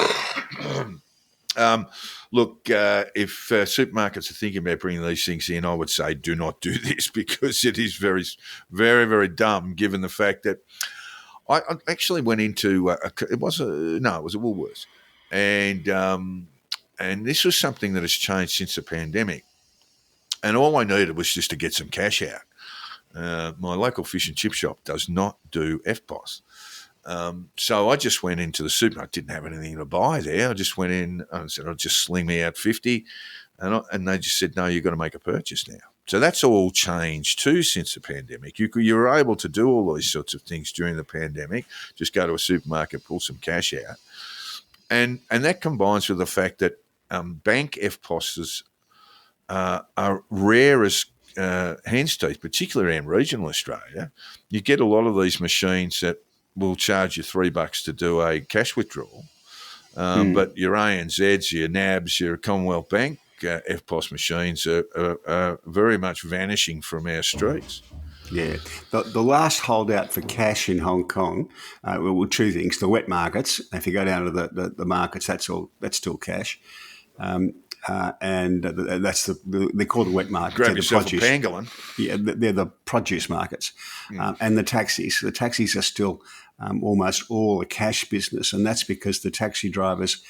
if supermarkets are thinking about bringing these things in, I would say do not do this, because it is very, very, very dumb, given the fact that I actually went into it was a Woolworths, and this was something that has changed since the pandemic. And all I needed was just to get some cash out. My local fish and chip shop does not do FPOS. So I just went into the supermarket. I didn't have anything to buy there. I just went in and said, I'll just sling me out 50. And they just said, no, you've got to make a purchase now. So that's all changed too since the pandemic. You were able to do all these sorts of things during the pandemic. Just go to a supermarket, pull some cash out. And that combines with the fact that bank FPOSs are rare as hen's teeth, particularly in regional Australia. You get a lot of these machines that will charge you $3 to do a cash withdrawal. But your ANZs, your NABs, your Commonwealth Bank EFTPOS machines are very much vanishing from our streets. Yeah. The last holdout for cash in Hong Kong, well, two things. The wet markets, if you go down to the markets, that's still cash. And that's they're called the wet markets. Grab yourself a pangolin. Yeah, they're the produce markets. And the taxis. The taxis are still almost all a cash business, and that's because the taxi drivers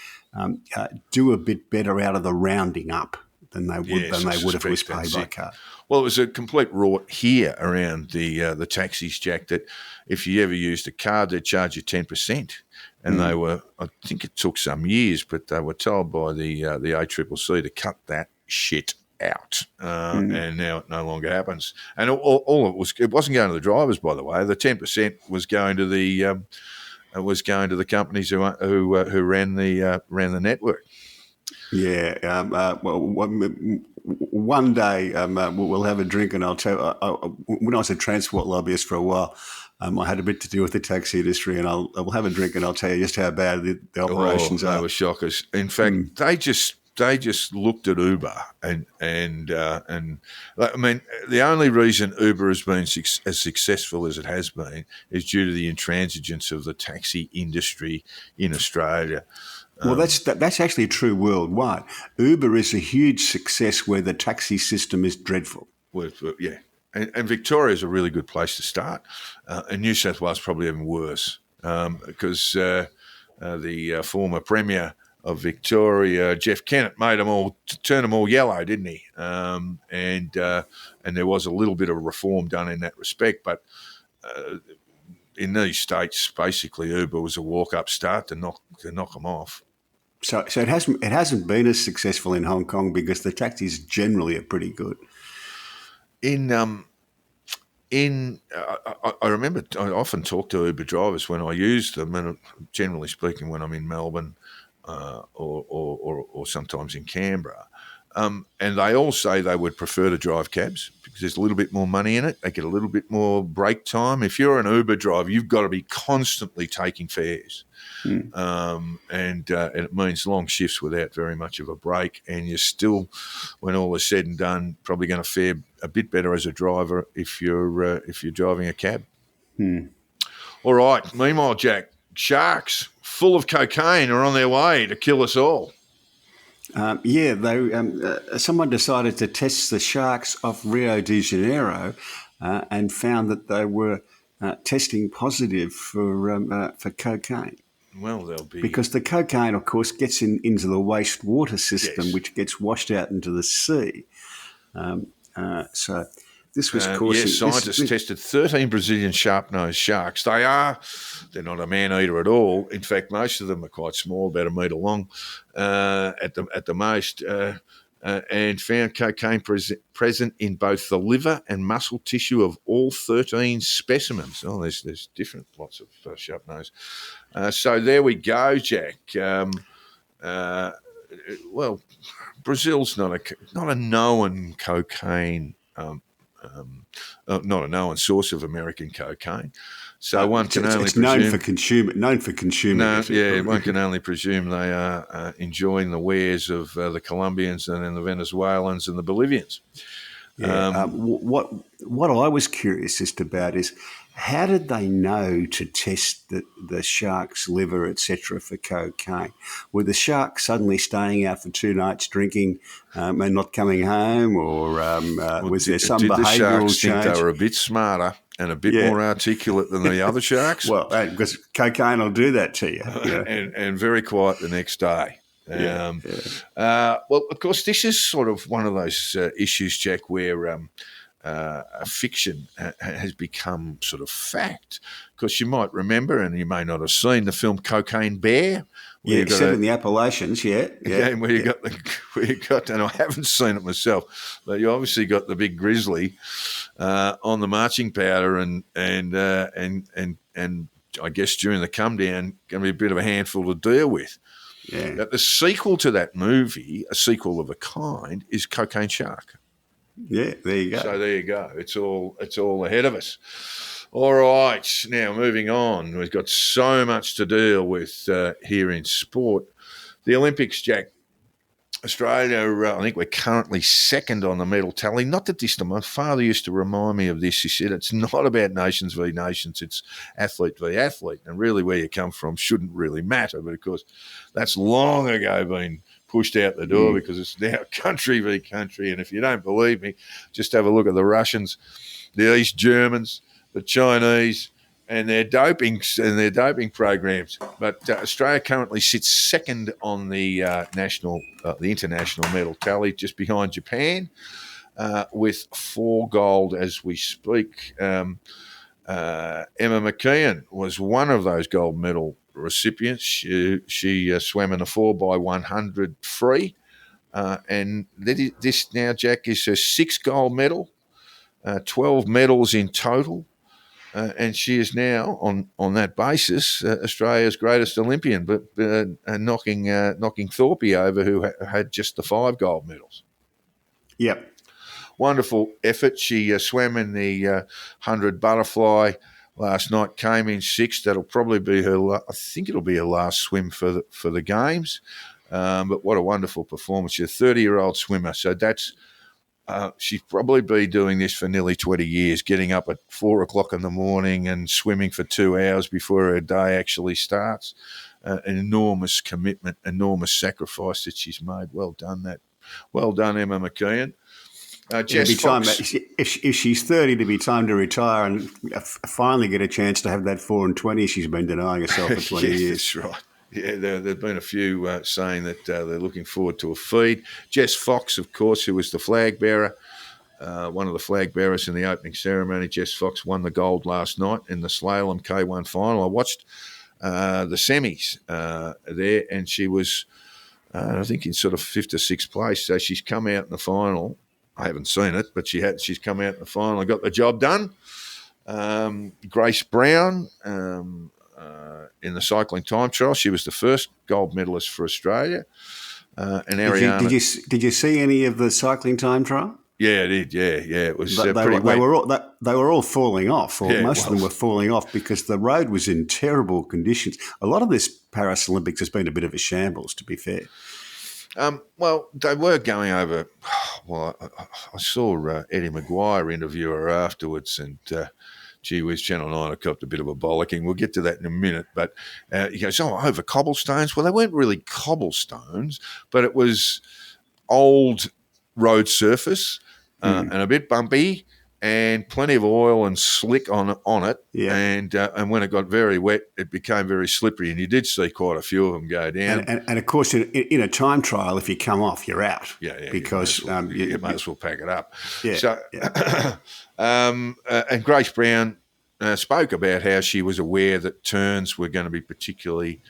do a bit better out of the rounding up than they would if it was paid by card. Well, it was a complete rort here around the taxis, Jack, that if you ever used a card, they'd charge you 10%. And they were, I think it took some years, but they were told by the ACCC to cut that shit out. And now it no longer happens. And all it wasn't going to the drivers, by the way. The 10% was going to the companies who ran the network. Yeah. Well, one day we'll have a drink, and I'll tell you, when I was a transport lobbyist for a while, I had a bit to do with the taxi industry, and I'll have a drink and I'll tell you just how bad the operations are. They were shockers. In fact, they just looked at Uber and I mean, the only reason Uber has been as successful as it has been is due to the intransigence of the taxi industry in Australia. Well, that's actually true worldwide. Uber is a huge success where the taxi system is dreadful. Well, yeah. And Victoria is a really good place to start. And New South Wales probably even worse because the former Premier of Victoria, Jeff Kennett, turned them all yellow, didn't he? And there was a little bit of reform done in that respect. But in these states, basically, Uber was a walk-up start to knock them off. So it hasn't been as successful in Hong Kong because the taxis generally are pretty good. I remember I often talk to Uber drivers when I use them, and generally speaking, when I'm in Melbourne or sometimes in Canberra, and they all say they would prefer to drive cabs because there's a little bit more money in it. They get a little bit more break time. If you're an Uber driver, you've got to be constantly taking fares. And it means long shifts without very much of a break, and you're still, when all is said and done, probably going to fare a bit better as a driver if you're driving a cab. All right. Meanwhile, Jack, sharks full of cocaine are on their way to kill us all. Someone decided to test the sharks off Rio de Janeiro and found that they were testing positive for cocaine. Well, they'll be... Because the cocaine, of course, gets into the wastewater system, Yes. which gets washed out into the sea. So this was causing... Yes, scientists tested 13 Brazilian sharp-nosed sharks. They're not a man-eater at all. In fact, most of them are quite small, about a metre long at the most, and found cocaine present in both the liver and muscle tissue of all 13 specimens. Oh, there's different lots of sharp-nosed. So there we go, Jack. Well, Brazil's not a known cocaine, not a known source of American cocaine. So one can only presume known for consuming. No, yeah, one can only presume they are enjoying the wares of the Colombians and then the Venezuelans and the Bolivians. Yeah. What I was curious as to about is how did they know to test the shark's liver, etc., for cocaine? Were the sharks suddenly staying out for 2 nights drinking and not coming home, or was there some behavioural change? Did the sharks think they were a bit smarter and a bit more articulate than the other sharks? Well, because cocaine will do that to you. And very quiet the next day. Well, of course, this is sort of one of those issues, Jack, where fiction has become sort of fact. Because you might remember, and you may not have seen, the film Cocaine Bear. Set in the Appalachians, Again, where you got, and I haven't seen it myself, but you obviously got the big grizzly on the marching powder, and I guess during the come down, going to be a bit of a handful to deal with. Yeah. But the sequel to that movie, a sequel of a kind, is Cocaine Shark. Yeah, there you go. So there you go. It's all ahead of us. All right, now moving on. We've got so much to deal with here in sport. The Olympics, Jack. Australia, I think we're currently second on the medal tally. Not that this, my father used to remind me of this. He said it's not about nations v nations, it's athlete v athlete. And really where you come from shouldn't really matter. But of course, that's long ago been pushed out the door because it's now country v country. And if you don't believe me, just have a look at the Russians, the East Germans, the Chinese, and their doping programs. But Australia currently sits second on the the international medal tally, just behind Japan, with 4 gold as we speak. Emma McKeon was one of those gold medal recipients. She swam in the 4x100 free, and this now, Jack, is her 6th gold medal, 12 medals in total. And she is now, on that basis, Australia's greatest Olympian, but knocking Thorpe over, who had just the 5 gold medals. Yep. Wonderful effort. She swam in the 100 butterfly last night, came in 6th. That'll probably be I think it'll be her last swim for the Games. But what a wonderful performance. She's a 30-year-old swimmer, so that's she's probably been doing this for nearly 20 years, getting up at 4 o'clock in the morning and swimming for 2 hours before her day actually starts. An enormous commitment, enormous sacrifice that she's made. Well done, Emma McKeon. Jess Fox. If she's 30, to be time to retire and finally get a chance to have that 4 and 20 she's been denying herself for 20 years. That's right. Yeah, there have been a few saying that they're looking forward to a feed. Jess Fox, of course, who was the flag bearer, one of the flag bearers in the opening ceremony. Jess Fox won the gold last night in the slalom K1 final. I watched the semis there, and she was, I think, in sort of 5th or 6th place. So she's come out in the final. I haven't seen it, but she's come out in the final and got the job done. Grace Brown, in the cycling time trial, she was the first gold medalist for Australia. And Ariana, did you see any of the cycling time trial? Yeah, I did. Yeah, it was they pretty wet. They were all falling off, or most of them were well, falling off because the road was in terrible conditions. A lot of this Paris Olympics has been a bit of a shambles, to be fair. Well, they were going over. Well, I saw Eddie Maguire interview her afterwards, and gee whiz, Channel 9 have copped a bit of a bollocking. We'll get to that in a minute. But he goes, over cobblestones? Well, they weren't really cobblestones, but it was old road surface and a bit bumpy and plenty of oil and slick on it. Yeah. And when it got very wet, it became very slippery, and you did see quite a few of them go down. And of course, in a time trial, if you come off, you're out. Yeah, because you might as well pack it up. Yeah. So, and Grace Brown spoke about how she was aware that turns were going to be particularly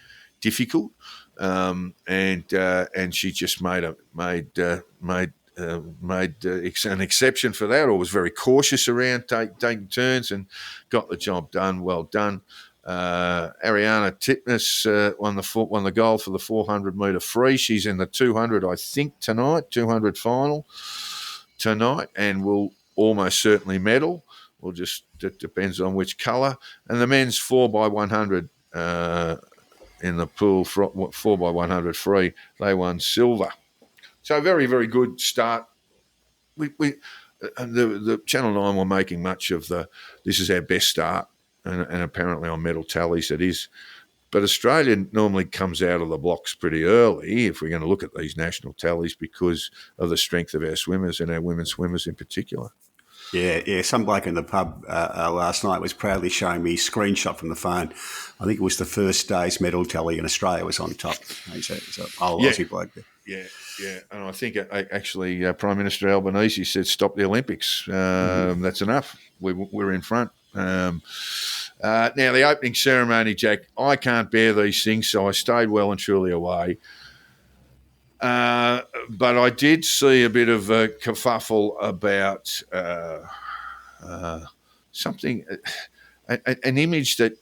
difficult, and she just made an exception for that, or was very cautious around taking turns and got the job done. Well done. Ariana Titmus won the gold for the 400-metre free. She's in the 200, I think, tonight, 200 final tonight, and will almost certainly medal. It depends on which colour. And the men's 4x100 in the pool, 4x100 free, they won silver. So very, very good start. The Channel 9 were making much of this is our best start, and apparently on medal tallies it is. But Australia normally comes out of the blocks pretty early if we're going to look at these national tallies because of the strength of our swimmers and our women swimmers in particular. Yeah. Some bloke in the pub last night was proudly showing me a screenshot from the phone. I think it was the first day's medal tally in Australia was on top. He's an old Aussie bloke there. Yeah, and I think actually Prime Minister Albanese said stop the Olympics. That's enough. We're in front. Now, the opening ceremony, Jack, I can't bear these things, so I stayed well and truly away. But I did see a bit of a kerfuffle about something, an image that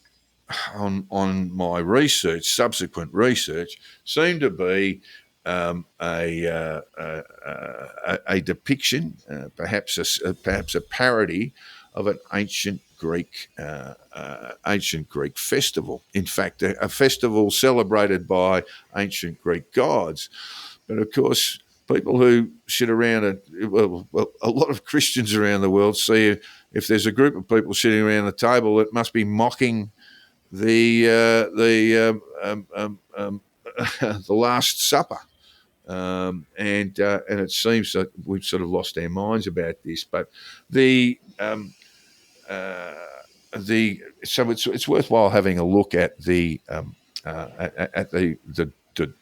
on my research, subsequent research, seemed to be a depiction, perhaps a parody of an ancient Greek festival. In fact, a festival celebrated by ancient Greek gods. But of course, people who sit around, a lot of Christians around the world see if there's a group of people sitting around the table, it must be mocking the Last Supper. And it seems that we've sort of lost our minds about this. But so it's worthwhile having a look at the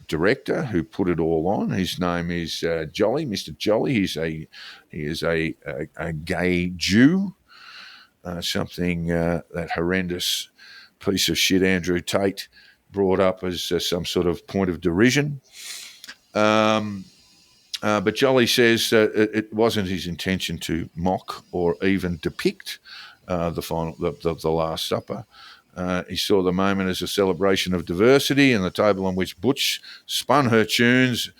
director who put it all on. His name is Jolly, Mr. Jolly. He is a gay Jew. Something that horrendous piece of shit Andrew Tate brought up as some sort of point of derision. But Jolly says that it wasn't his intention to mock or even depict the Last Supper. He saw the moment as a celebration of diversity and the table on which Butch spun her tunes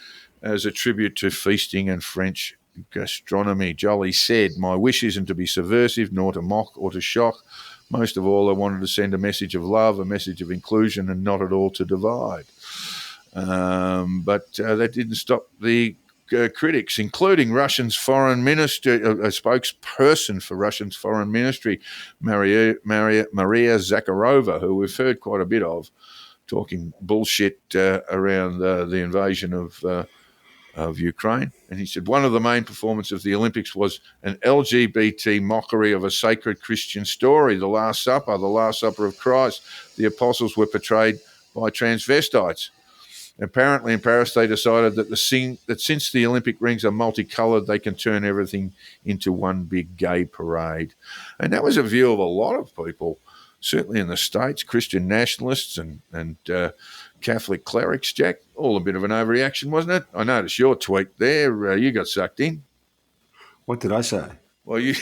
as a tribute to feasting and French gastronomy. Jolly said, "My wish isn't to be subversive, nor to mock or to shock. Most of all, I wanted to send a message of love, a message of inclusion, and not at all to divide." But that didn't stop the critics, including Russian's foreign minister, a spokesperson for Russian's foreign ministry, Maria Zakharova, who we've heard quite a bit of, talking bullshit around the invasion of Ukraine. And he said, one of the main performances of the Olympics was an LGBT mockery of a sacred Christian story, the Last Supper of Christ. The apostles were portrayed by transvestites. Apparently in Paris they decided that since the Olympic rings are multicoloured, they can turn everything into one big gay parade. And that was a view of a lot of people, certainly in the States, Christian nationalists and Catholic clerics, Jack. All a bit of an overreaction, wasn't it? I noticed your tweet there. You got sucked in. What did I say? Well, you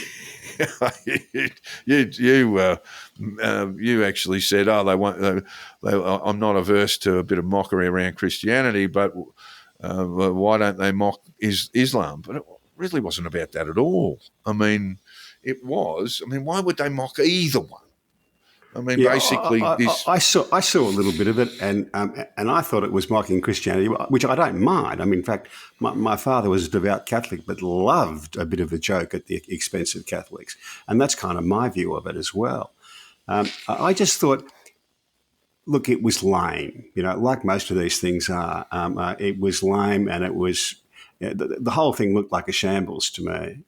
actually said, "Oh, they won't." I'm not averse to a bit of mockery around Christianity, but why don't they mock Islam? But it really wasn't about that at all. I mean, it was. I mean, why would they mock either one? I mean, basically, I saw a little bit of it, and I thought it was mocking Christianity, which I don't mind. I mean, in fact, my father was a devout Catholic, but loved a bit of a joke at the expense of Catholics, and that's kind of my view of it as well. I just thought, look, it was lame. You know, like most of these things are. It was lame, and it was the whole thing looked like a shambles to me.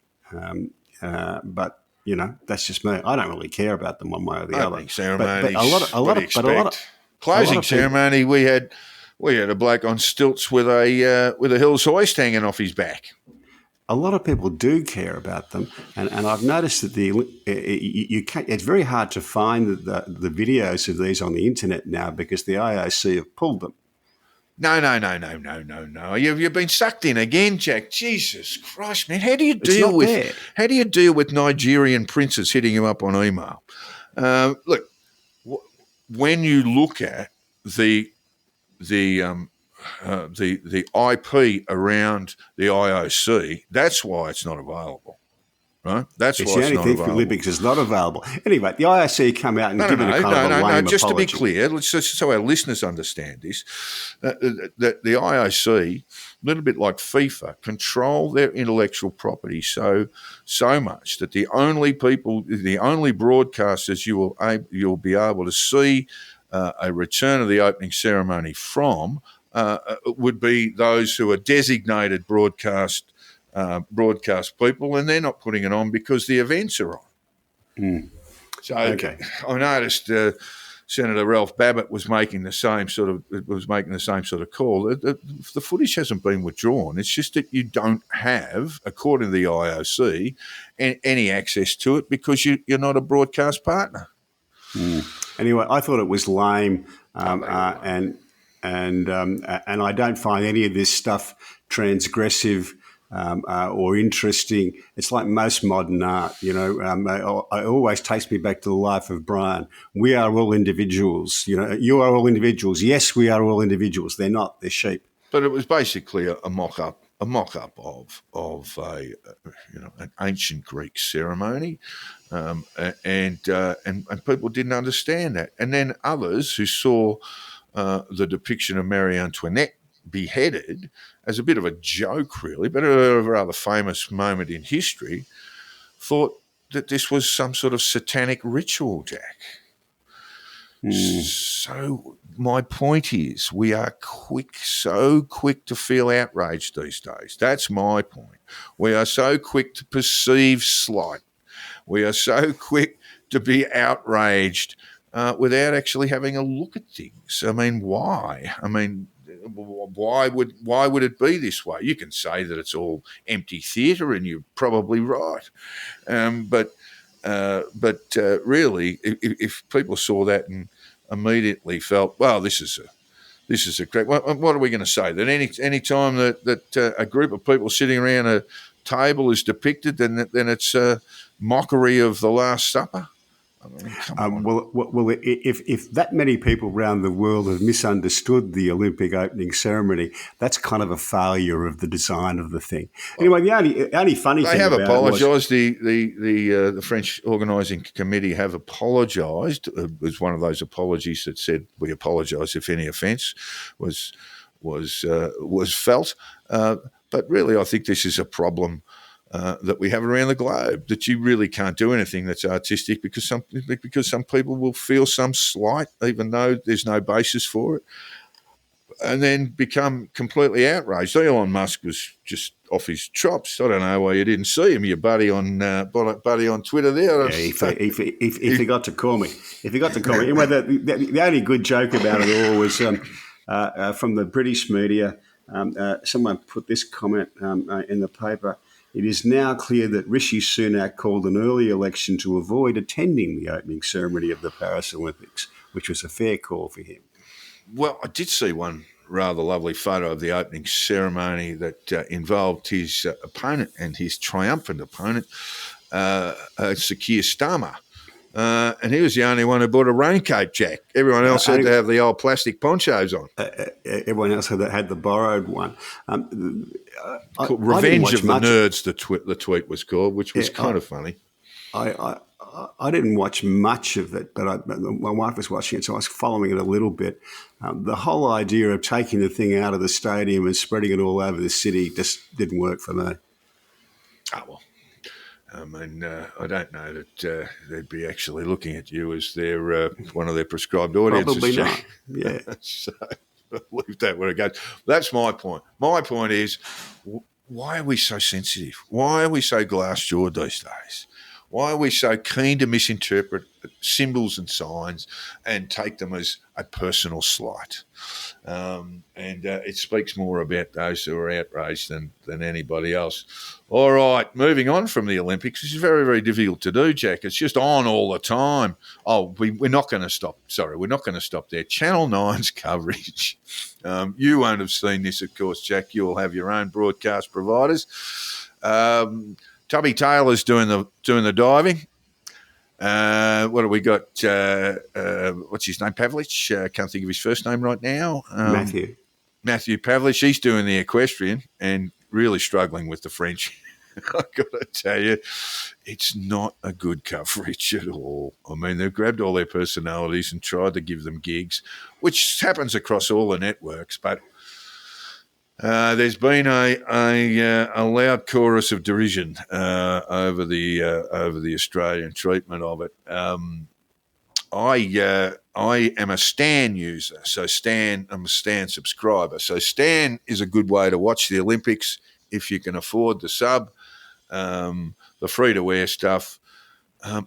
But you know, that's just me. I don't really care about them one way or the other. Opening ceremonies, closing ceremony, we had a bloke on stilts with a Hills hoist hanging off his back. A lot of people do care about them, and I've noticed that it's very hard to find the videos of these on the internet now because the IOC have pulled them. No. You've been sucked in again, Jack. Jesus Christ, man. How do you deal with Nigerian princes hitting you up on email? Look, when you look at the IP around the IOC, that's why it's not available. Right? That's why it's the only not thing available. for Olympics is not available. Anyway, the IOC come out and give it a kind of a lame just apology. to be clear, just so our listeners understand this, that the IOC, a little bit like FIFA, control their intellectual property so much that the only broadcasters you'll be able to see a return of the opening ceremony from would be those who are designated broadcast people, and they're not putting it on because the events are on. So okay. I noticed Senator Ralph Babbitt was making the same sort of call. The footage hasn't been withdrawn. It's just that you don't have, according to the IOC, any access to it because you're not a broadcast partner. Anyway, I thought it was lame, and I don't find any of this stuff transgressive. Or interesting. It's like most modern art, you know. It always takes me back to the life of Brian. We are all individuals, you know. You are all individuals. Yes, we are all individuals. They're not. They're sheep. But it was basically a mock-up a mock-up of an ancient Greek ceremony, and people didn't understand that. And then others who saw the depiction of Marie Antoinette beheaded as a bit of a joke, really, but a rather famous moment in history, thought that this was some sort of satanic ritual, Jack. So my point is, we are so quick to feel outraged these days. That's my point. We are so quick to perceive slight. We are so quick to be outraged without actually having a look at things. I mean, why? I mean, why would it be this way? You can say that it's all empty theatre, and you're probably right. But really, if people saw that and immediately felt, well, this is a great. What are we going to say? That any time that a group of people sitting around a table is depicted, then it's a mockery of the Last Supper. I mean, come on. Well, if that many people around the world have misunderstood the Olympic opening ceremony, that's kind of a failure of the design of the thing. Anyway, the only funny thing they have about apologised. The French organising committee have apologised. It was one of those apologies that said we apologise if any offence was felt. But really, I think this is a problem that we have around the globe, that you really can't do anything that's artistic because some people will feel some slight, even though there's no basis for it, and then become completely outraged. Elon Musk was just off his chops. I don't know why you didn't see him, your buddy on Twitter there. Yeah, if he got to call me. Anyway, the only good joke about it all was from the British media. Someone put this comment in the paper. It is now clear that Rishi Sunak called an early election to avoid attending the opening ceremony of the Paris Olympics, which was a fair call for him. Well, I did see one rather lovely photo of the opening ceremony that involved his opponent and his triumphant opponent, Sir Keir Starmer. And he was the only one who bought a raincoat, Jack. Everyone else had to have the old plastic ponchos on. Everyone else had the borrowed one. Revenge of the Nerds, the tweet was called, which was kind of funny. I didn't watch much of it, but my wife was watching it, so I was following it a little bit. The whole idea of taking the thing out of the stadium and spreading it all over the city just didn't work for me. Oh, well. I mean, I don't know that they'd be actually looking at you as their one of their prescribed audiences. Probably not. Yeah. So leave that where it goes. That's my point. My point is, why are we so sensitive? Why are we so glass-jawed these days? Why are we so keen to misinterpret symbols and signs and take them as a personal slight? And it speaks more about those who are outraged than anybody else. All right, moving on from the Olympics, which is very, very difficult to do, Jack. It's just on all the time. Oh, we're not going to stop. Sorry, we're not going to stop there. Channel 9's coverage. You won't have seen this, of course, Jack. You'll have your own broadcast providers. Tubby Taylor's doing the diving. What have we got? What's his name? Pavlich. Can't think of his first name right now. Matthew Pavlich. He's doing the equestrian and really struggling with the French. I've got to tell you, it's not a good coverage at all. I mean, they've grabbed all their personalities and tried to give them gigs, which happens across all the networks, but there's been a loud chorus of derision over the Australian treatment of it. I am a Stan user, so I'm a Stan subscriber. So Stan is a good way to watch the Olympics if you can afford the sub, the free-to-wear stuff.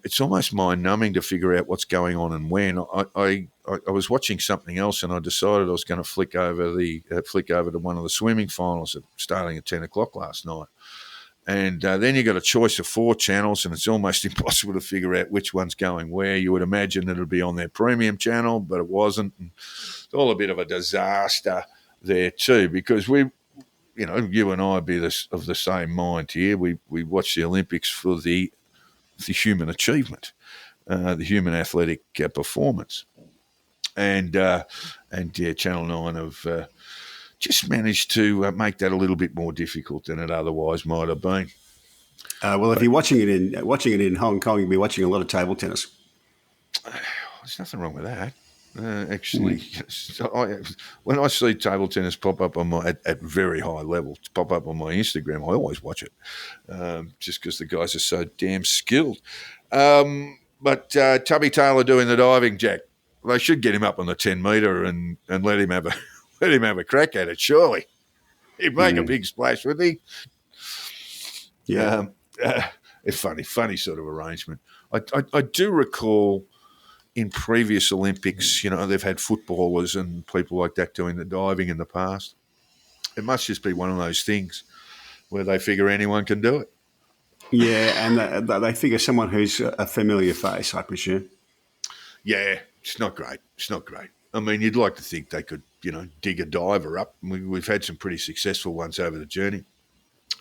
It's almost mind-numbing to figure out what's going on and when. I was watching something else and I decided I was going to flick over to one of the swimming finals starting at 10 o'clock last night. And then you got a choice of 4 channels and it's almost impossible to figure out which one's going where. You would imagine that it would be on their premium channel, but it wasn't. And it's all a bit of a disaster there too, because you and I be of the same mind here. We watch the Olympics for the human achievement, the human athletic performance, and Channel 9 have just managed to make that a little bit more difficult than it otherwise might have been. Well, if you're watching it in Hong Kong, you'll be watching a lot of table tennis. There's nothing wrong with that. Actually, when I see table tennis pop up on at very high level, pop up on my Instagram, I always watch it, just because the guys are so damn skilled. But Tubby Taylor doing the diving, Jack. They should get him up on the 10 metre and let him have a crack at it. Surely, he'd make a big splash, would he? Yeah, it's funny sort of arrangement. I do recall in previous Olympics, they've had footballers and people like that doing the diving in the past. It must just be one of those things where they figure anyone can do it. Yeah, and they figure someone who's a familiar face, I presume. Yeah, it's not great. I mean, you'd like to think they could, dig a diver up. We've had some pretty successful ones over the journey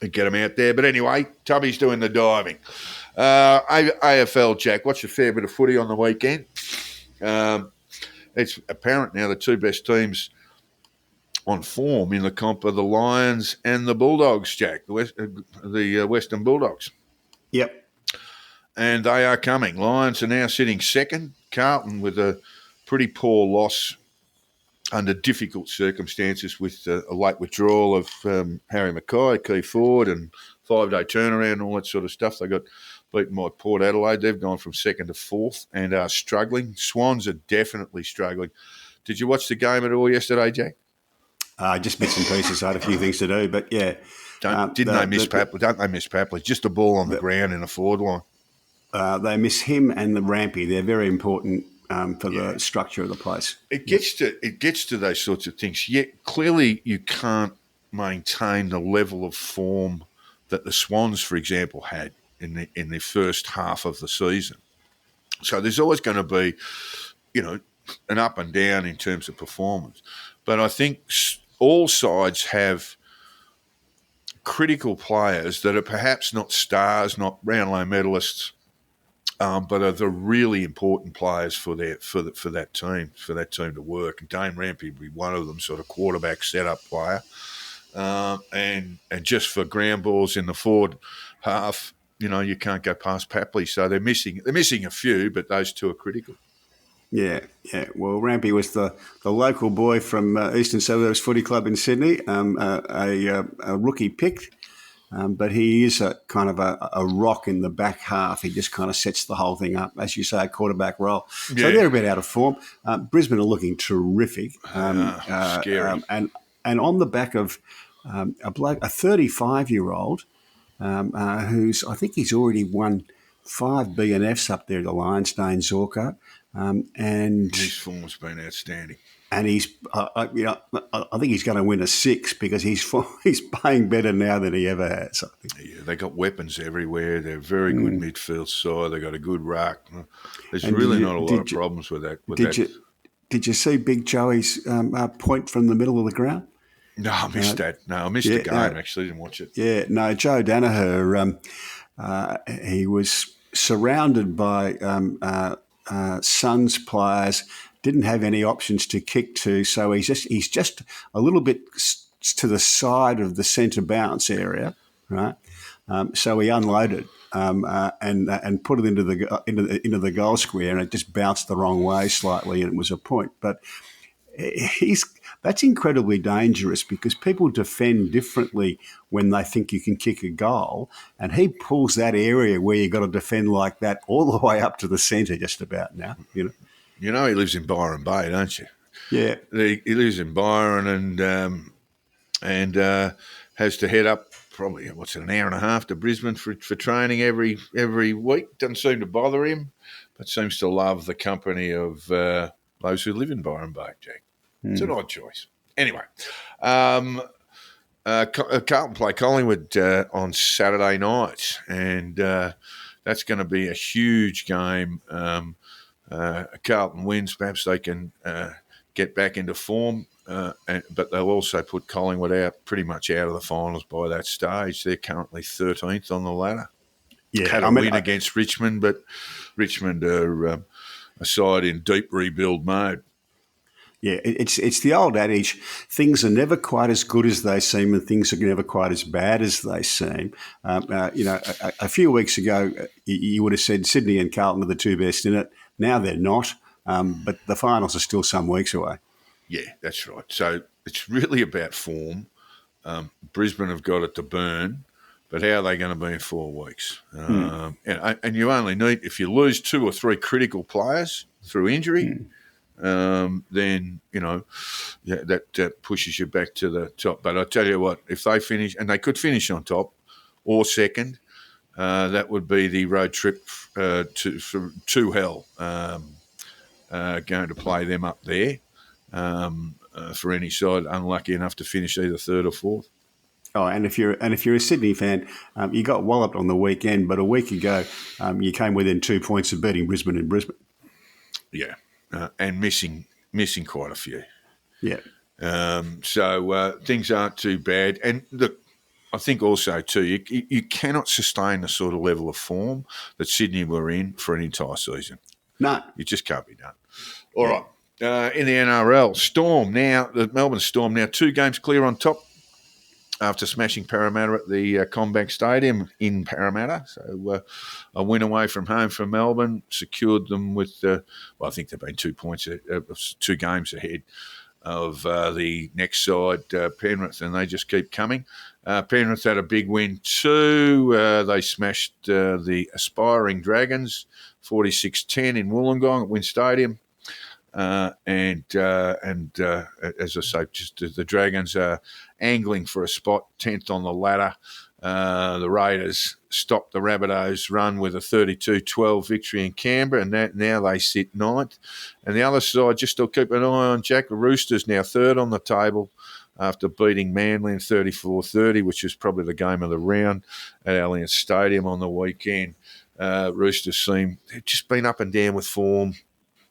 and get them out there. But anyway, Tubby's doing the diving. AFL, Jack, watched a fair bit of footy on the weekend. It's apparent now the two best teams on form in the comp are the Lions and the Bulldogs, Jack, the Western Bulldogs. Yep. And they are coming. Lions are now sitting second. Carlton with a pretty poor loss under difficult circumstances with a late withdrawal of Harry Mackay, key forward, and 5-day turnaround and all that sort of stuff. They got beaten by Port Adelaide. They've gone from second to fourth and are struggling. Swans are definitely struggling. Did you watch the game at all yesterday, Jack? Just bits and pieces. I had a few things to do, but yeah. Don't they miss Papley? Just a ball on the ground in a forward line. They miss him and the Rampy. They're very important for the structure of the place. It gets to those sorts of things. Yet clearly you can't maintain the level of form that the Swans, for example, had in the first half of the season. So there's always going to be, an up and down in terms of performance. But I think all sides have critical players that are perhaps not stars, not Brownlow medalists, but are the really important players for that team to work. And Dane Rampy would be one of them, sort of quarterback setup player, and just for ground balls in the forward half, you can't go past Papley. So they're missing a few, but those two are critical. Yeah. Well, Rampy was the local boy from Eastern Suburbs Footy Club in Sydney, a rookie pick. But he is a kind of a rock in the back half. He just kind of sets the whole thing up, as you say, a quarterback role. Yeah. So they're a bit out of form. Brisbane are looking terrific. Scary. And on the back of a 35-year-old who's, I think he's already won 5 BNFs up there at the Lions, Dane Zorko. And his form's been outstanding. And he's, I think he's going to win a 6 because he's playing better now than he ever has. I think. Yeah, they got weapons everywhere. They're a very good midfield side. They got a good ruck. There's really not a lot of problems with that. Did you see Big Joey's point from the middle of the ground? No, I missed that. No, I missed the game. Actually, didn't watch it. Yeah, no, Joe Danaher. He was surrounded by Suns players. Didn't have any options to kick to, so he's just a little bit to the side of the centre bounce area, right? So he unloaded and put it into the goal square, and it just bounced the wrong way slightly, and it was a point. But that's incredibly dangerous because people defend differently when they think you can kick a goal, and he pulls that area where you've got to defend like that all the way up to the centre just about now, You know he lives in Byron Bay, don't you? Yeah. He lives in Byron and has to head up probably, an hour and a half to Brisbane for training every week. Doesn't seem to bother him, but seems to love the company of those who live in Byron Bay, Jack. It's an odd choice. Anyway, Carlton play Collingwood on Saturday night, and that's going to be a huge game. Carlton wins, perhaps they can get back into form, but they'll also put Collingwood pretty much out of the finals by that stage. They're currently 13th on the ladder. Yeah, Had a win against Richmond, but Richmond are a side in deep rebuild mode. Yeah, it's the old adage: things are never quite as good as they seem, and things are never quite as bad as they seem. A few weeks ago, you would have said Sydney and Carlton are the two best in it. Now they're not, but the finals are still some weeks away. Yeah, that's right. So it's really about form. Brisbane have got it to burn, but how are they going to be in 4 weeks? And you only need, if you lose 2 or 3 critical players through injury, then, that pushes you back to the top. But I tell you what, if they finish, and they could finish on top or second, that would be the road trip to hell. Going to play them up there for any side unlucky enough to finish either third or fourth. Oh, and if you're a Sydney fan, you got walloped on the weekend, but a week ago you came within 2 points of beating Brisbane in Brisbane. Yeah, and missing quite a few. Yeah. So things aren't too bad. And look, I think also too, you cannot sustain the sort of level of form that Sydney were in for an entire season. No. You just can't be done. All right. In the NRL, Storm now, the Melbourne Storm now 2 games clear on top after smashing Parramatta at the Combank Stadium in Parramatta. So a win away from home for Melbourne secured them with, I think they've been 2 points, 2 games ahead of the next side, Penrith, and they just keep coming. Penrith had a big win too. They smashed the aspiring Dragons 46-10 in Wollongong at Wynn Stadium. And as I say, just the Dragons are angling for a spot 10th on the ladder. The Raiders stopped the Rabbitohs' run with a 32-12 victory in Canberra, and now they sit 9th. And the other side, just still keep an eye on Jack. The Roosters now 3rd on the table after beating Manly in 34-30, which was probably the game of the round at Allianz Stadium on the weekend. Roosters seem they've just been up and down with form.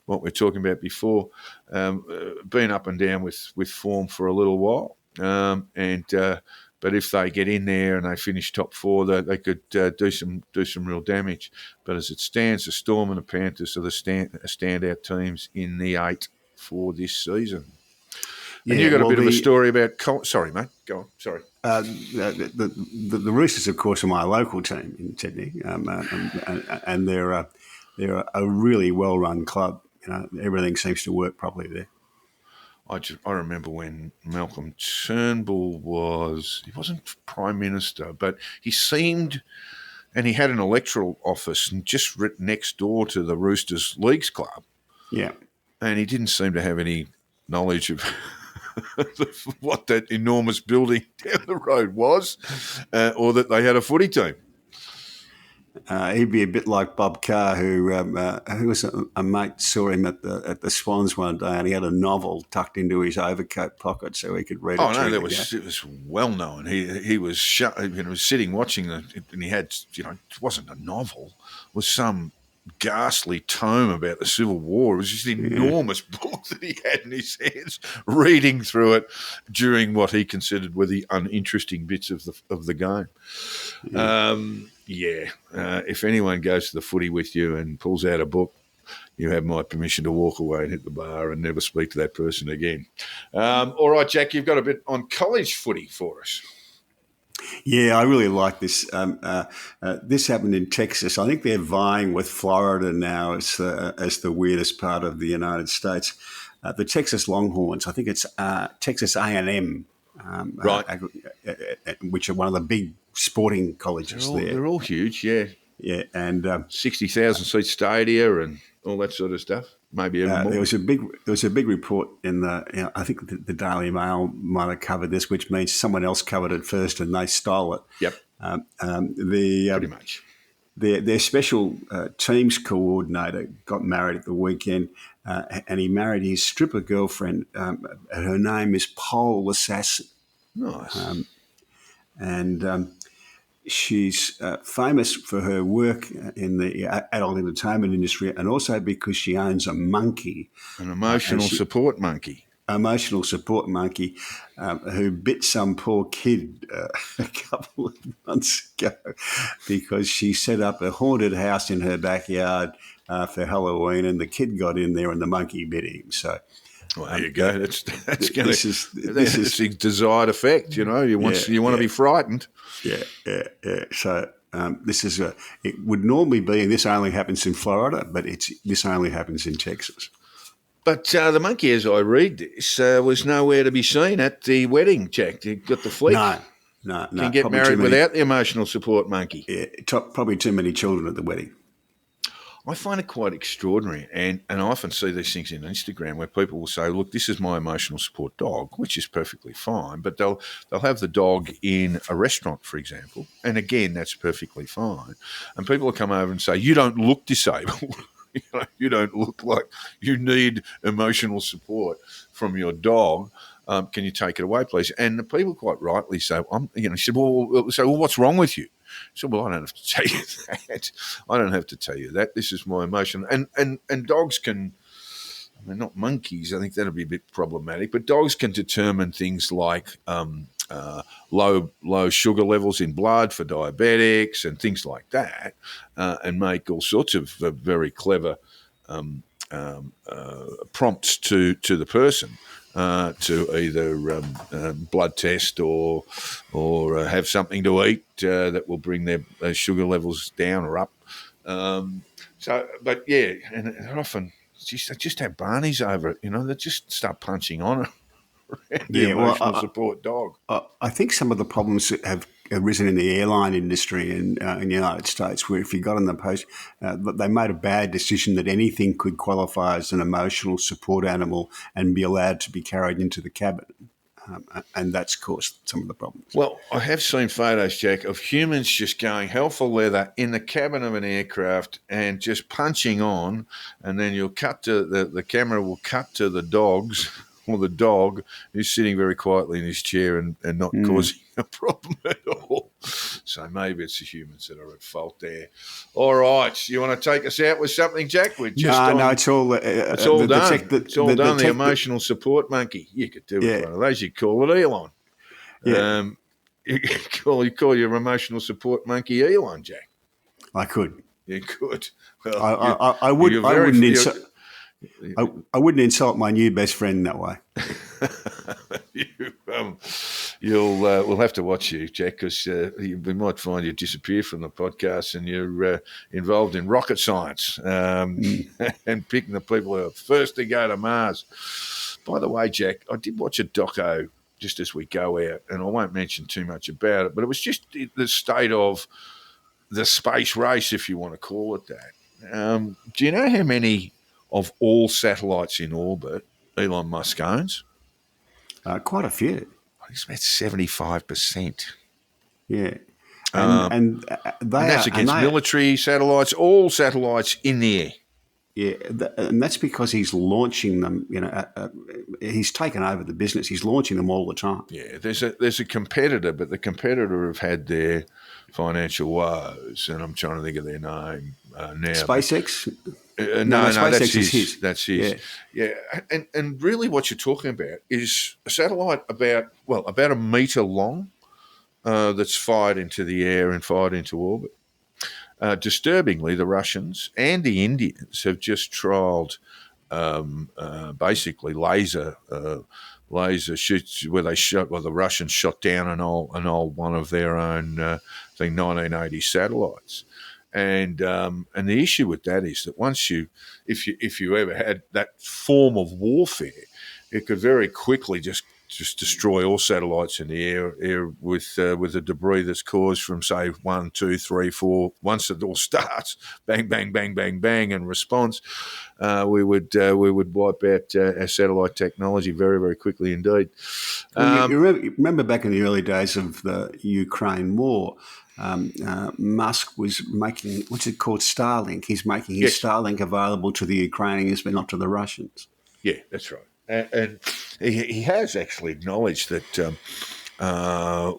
What we're talking about before, been up and down with form for a little while, but if they get in there and they finish top 4, they could do some real damage. But as it stands, the Storm and the Panthers are the standout teams in the 8 for this season. And you got a bit of a story about. Sorry, mate. Go on. Sorry. The Roosters, of course, are my local team in Sydney, and they're a really well-run club. Everything seems to work properly there. I remember when Malcolm Turnbull he wasn't Prime Minister, but he seemed, and he had an electoral office and just next door to the Roosters Leagues Club. Yeah. And he didn't seem to have any knowledge of what that enormous building down the road was, or that they had a footy team. He'd be a bit like Bob Carr, who was a mate saw him at the Swans one day, and he had a novel tucked into his overcoat pocket so he could read it. Oh no, it was well known. He was sitting watching and he had it wasn't a novel, it was some ghastly tome about the Civil War. It was just an enormous book that he had in his hands, reading through it during what he considered were the uninteresting bits of the game. Yeah. If anyone goes to the footy with you and pulls out a book, you have my permission to walk away and hit the bar and never speak to that person again. All right, Jack, you've got a bit on college footy for us. Yeah, I really like this. This happened in Texas. I think they're vying with Florida now as the weirdest part of the United States. The Texas Longhorns, I think it's Texas A&M, right, which are one of the big sporting colleges there. They're all huge, yeah. Yeah, and 60,000 seat stadia and all that sort of stuff. Maybe even more. There was a big report in the. I think the Daily Mail might have covered this, which means someone else covered it first and they stole it. Yep. Pretty much. Their special teams coordinator got married at the weekend, and he married his stripper girlfriend. Her name is Pole Assassin. Nice. She's famous for her work in the adult entertainment industry, and also because she owns a monkey. An emotional support monkey. Emotional support monkey who bit some poor kid a couple of months ago because she set up a haunted house in her backyard for Halloween, and the kid got in there and the monkey bit him. So Well, there you go. That's going this to is it's the desired effect. You want to be frightened. Yeah. So this is it would normally be, and this only happens in Florida, but this only happens in Texas. But the monkey, as I read this, was nowhere to be seen at the wedding, Jack. You got the flick. No. Can get married without the emotional support monkey. Yeah, probably too many children at the wedding. I find it quite extraordinary, and I often see these things in Instagram where people will say, look, this is my emotional support dog, which is perfectly fine, but they'll have the dog in a restaurant, for example, and again, that's perfectly fine. And people will come over and say, you don't look disabled. You don't look like you need emotional support from your dog. Can you take it away, please? And the people quite rightly say, said, well, what's wrong with you? So, well, I don't have to tell you that. I don't have to tell you that. This is my emotion. And dogs can, not monkeys, I think that'll be a bit problematic, but dogs can determine things like low sugar levels in blood for diabetics and things like that, and make all sorts of very clever prompts to the person. To either blood test or have something to eat that will bring their sugar levels down or up. But yeah, and often they just have Barneys over it. They just start punching on it. The emotional support dog. I think some of the problems that have arisen in the airline industry in the United States, where if you got on the post, they made a bad decision that anything could qualify as an emotional support animal and be allowed to be carried into the cabin. And that's caused some of the problems. Well, I have seen photos, Jack, of humans just going hell for leather in the cabin of an aircraft and just punching on, and then you'll cut to the camera will cut to the dogs. Or the dog is sitting very quietly in his chair and not causing a problem at all. So maybe it's the humans that are at fault there. All right, you want to take us out with something, Jack? We're just no, it's all done. It's all done. The emotional support monkey. You could do it one of those. You call it Elon. Yeah. You call your emotional support monkey Elon, Jack. I could. You could. Well, I wouldn't insult my new best friend that way. We'll have to watch you, Jack, because we might find you disappear from the podcast and you're involved in rocket science and picking the people who are first to go to Mars. By the way, Jack, I did watch a doco just as we go out, and I won't mention too much about it, but it was just the state of the space race, if you want to call it that. Do you know how many of all satellites in orbit Elon Musk owns? Quite a few. I think it's about 75%. Yeah. And that's against military satellites, all satellites in the air. Yeah, and that's because he's launching them. He's taken over the business. He's launching them all the time. Yeah, there's a competitor, but the competitor have had their financial woes, and I'm trying to think of their name now. SpaceX? No, SpaceX is his. That's his. Yeah. And really what you're talking about is a satellite about a metre long that's fired into the air and fired into orbit. Disturbingly, the Russians and the Indians have just trialled basically laser shoots where the Russians shot down an old one of their own, 1980 satellites. And the issue with that is that if you ever had that form of warfare, it could very quickly just destroy all satellites in the air with the debris that's caused from, say, 1, 2, 3, 4. Once it all starts, bang, bang, bang, bang, bang, in response, we would wipe out our satellite technology very, very quickly indeed. You remember back in the early days of the Ukraine war, Musk was making, what's it called, Starlink. He's making his Starlink available to the Ukrainians, but not to the Russians. Yeah, that's right. And he has actually acknowledged that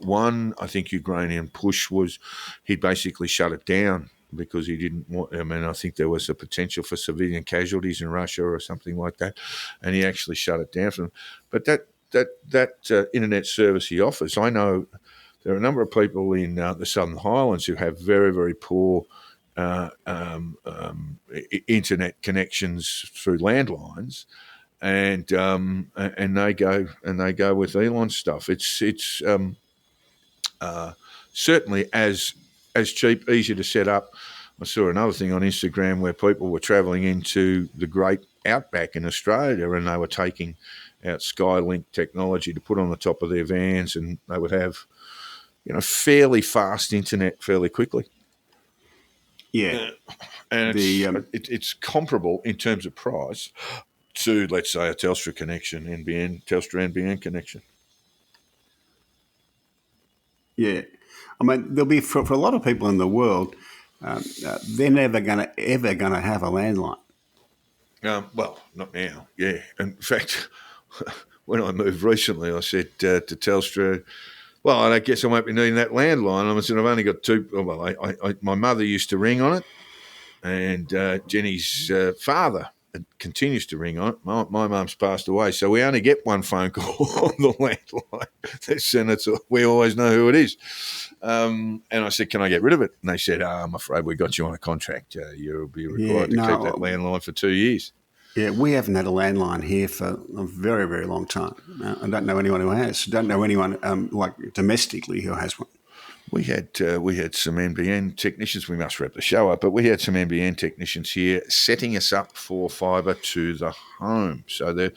one, I think, Ukrainian push was he basically shut it down because he didn't want. I think there was a potential for civilian casualties in Russia or something like that, and he actually shut it down for them. But that internet service he offers, I know there are a number of people in the Southern Highlands who have very, very poor internet connections through landlines. and they go with Elon's stuff. It's certainly as cheap, easy to set up. I saw another thing on Instagram where people were travelling into the great outback in Australia, and they were taking out Skylink technology to put on the top of their vans, and they would have, fairly fast internet fairly quickly. Yeah. And it's comparable in terms of price to, let's say, a Telstra connection, Telstra NBN connection. Yeah. I mean, there'll be, for a lot of people in the world, they're never going to have a landline. Well, not now, yeah. In fact, when I moved recently, I said to Telstra, well, I guess I won't be needing that landline. I said, I've only got two. Well, my mother used to ring on it, and Jenny's father continues to ring on it. My mum's passed away, so we only get one phone call on the landline. We always know who it is. And I said, can I get rid of it? And they said, I'm afraid we got you on a contract. You'll be required to keep that landline for 2 years. Yeah, we haven't had a landline here for a very, very long time. I don't know anyone who has. I don't know anyone like domestically who has one. We had some NBN technicians. We must wrap the show up, but we had some NBN technicians here setting us up for fibre to the home. So that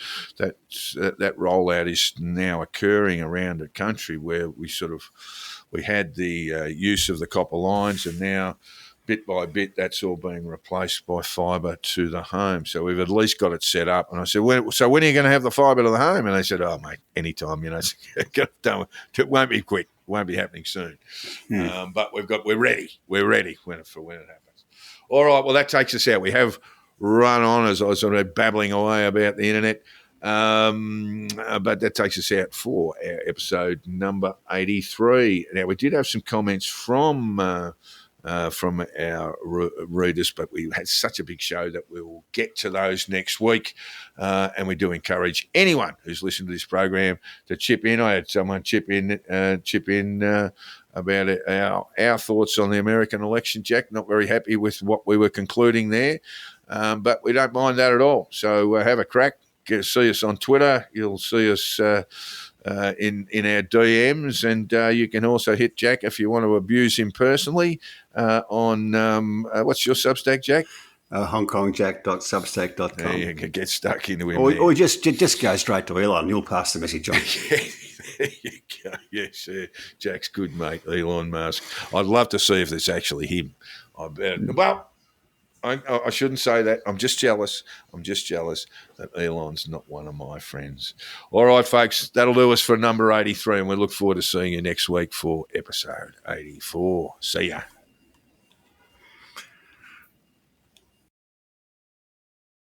rollout is now occurring around the country, where we had the use of the copper lines, and now, bit by bit, that's all being replaced by fibre to the home. So we've at least got it set up. And I said, when are you going to have the fibre to the home? And they said, oh, mate, anytime. It won't be quick. It won't be happening soon. But we're ready. We're ready when it happens. All right, well, that takes us out. We have run on as I was sort of babbling away about the internet. But that takes us out for our episode number 83. Now, we did have some comments from our readers, but we had such a big show that we will get to those next week. And we do encourage anyone who's listened to this program to chip in. I had someone chip in about our thoughts on the American election, Jack. Not very happy with what we were concluding there, but we don't mind that at all. So have a crack. See us on Twitter. You'll see us in our DMs, and you can also hit Jack if you want to abuse him personally on what's your Substack, Jack? HongKongJack.substack.com. Yeah, you can get stuck into him. Or just go straight to Elon. You'll pass the message on. There you go. Yes, Jack's good, mate. Elon Musk. I'd love to see if it's actually him. I bet. Well, I shouldn't say that. I'm just jealous that Elon's not one of my friends. All right, folks, that'll do us for number 83, and we look forward to seeing you next week for episode 84. See ya.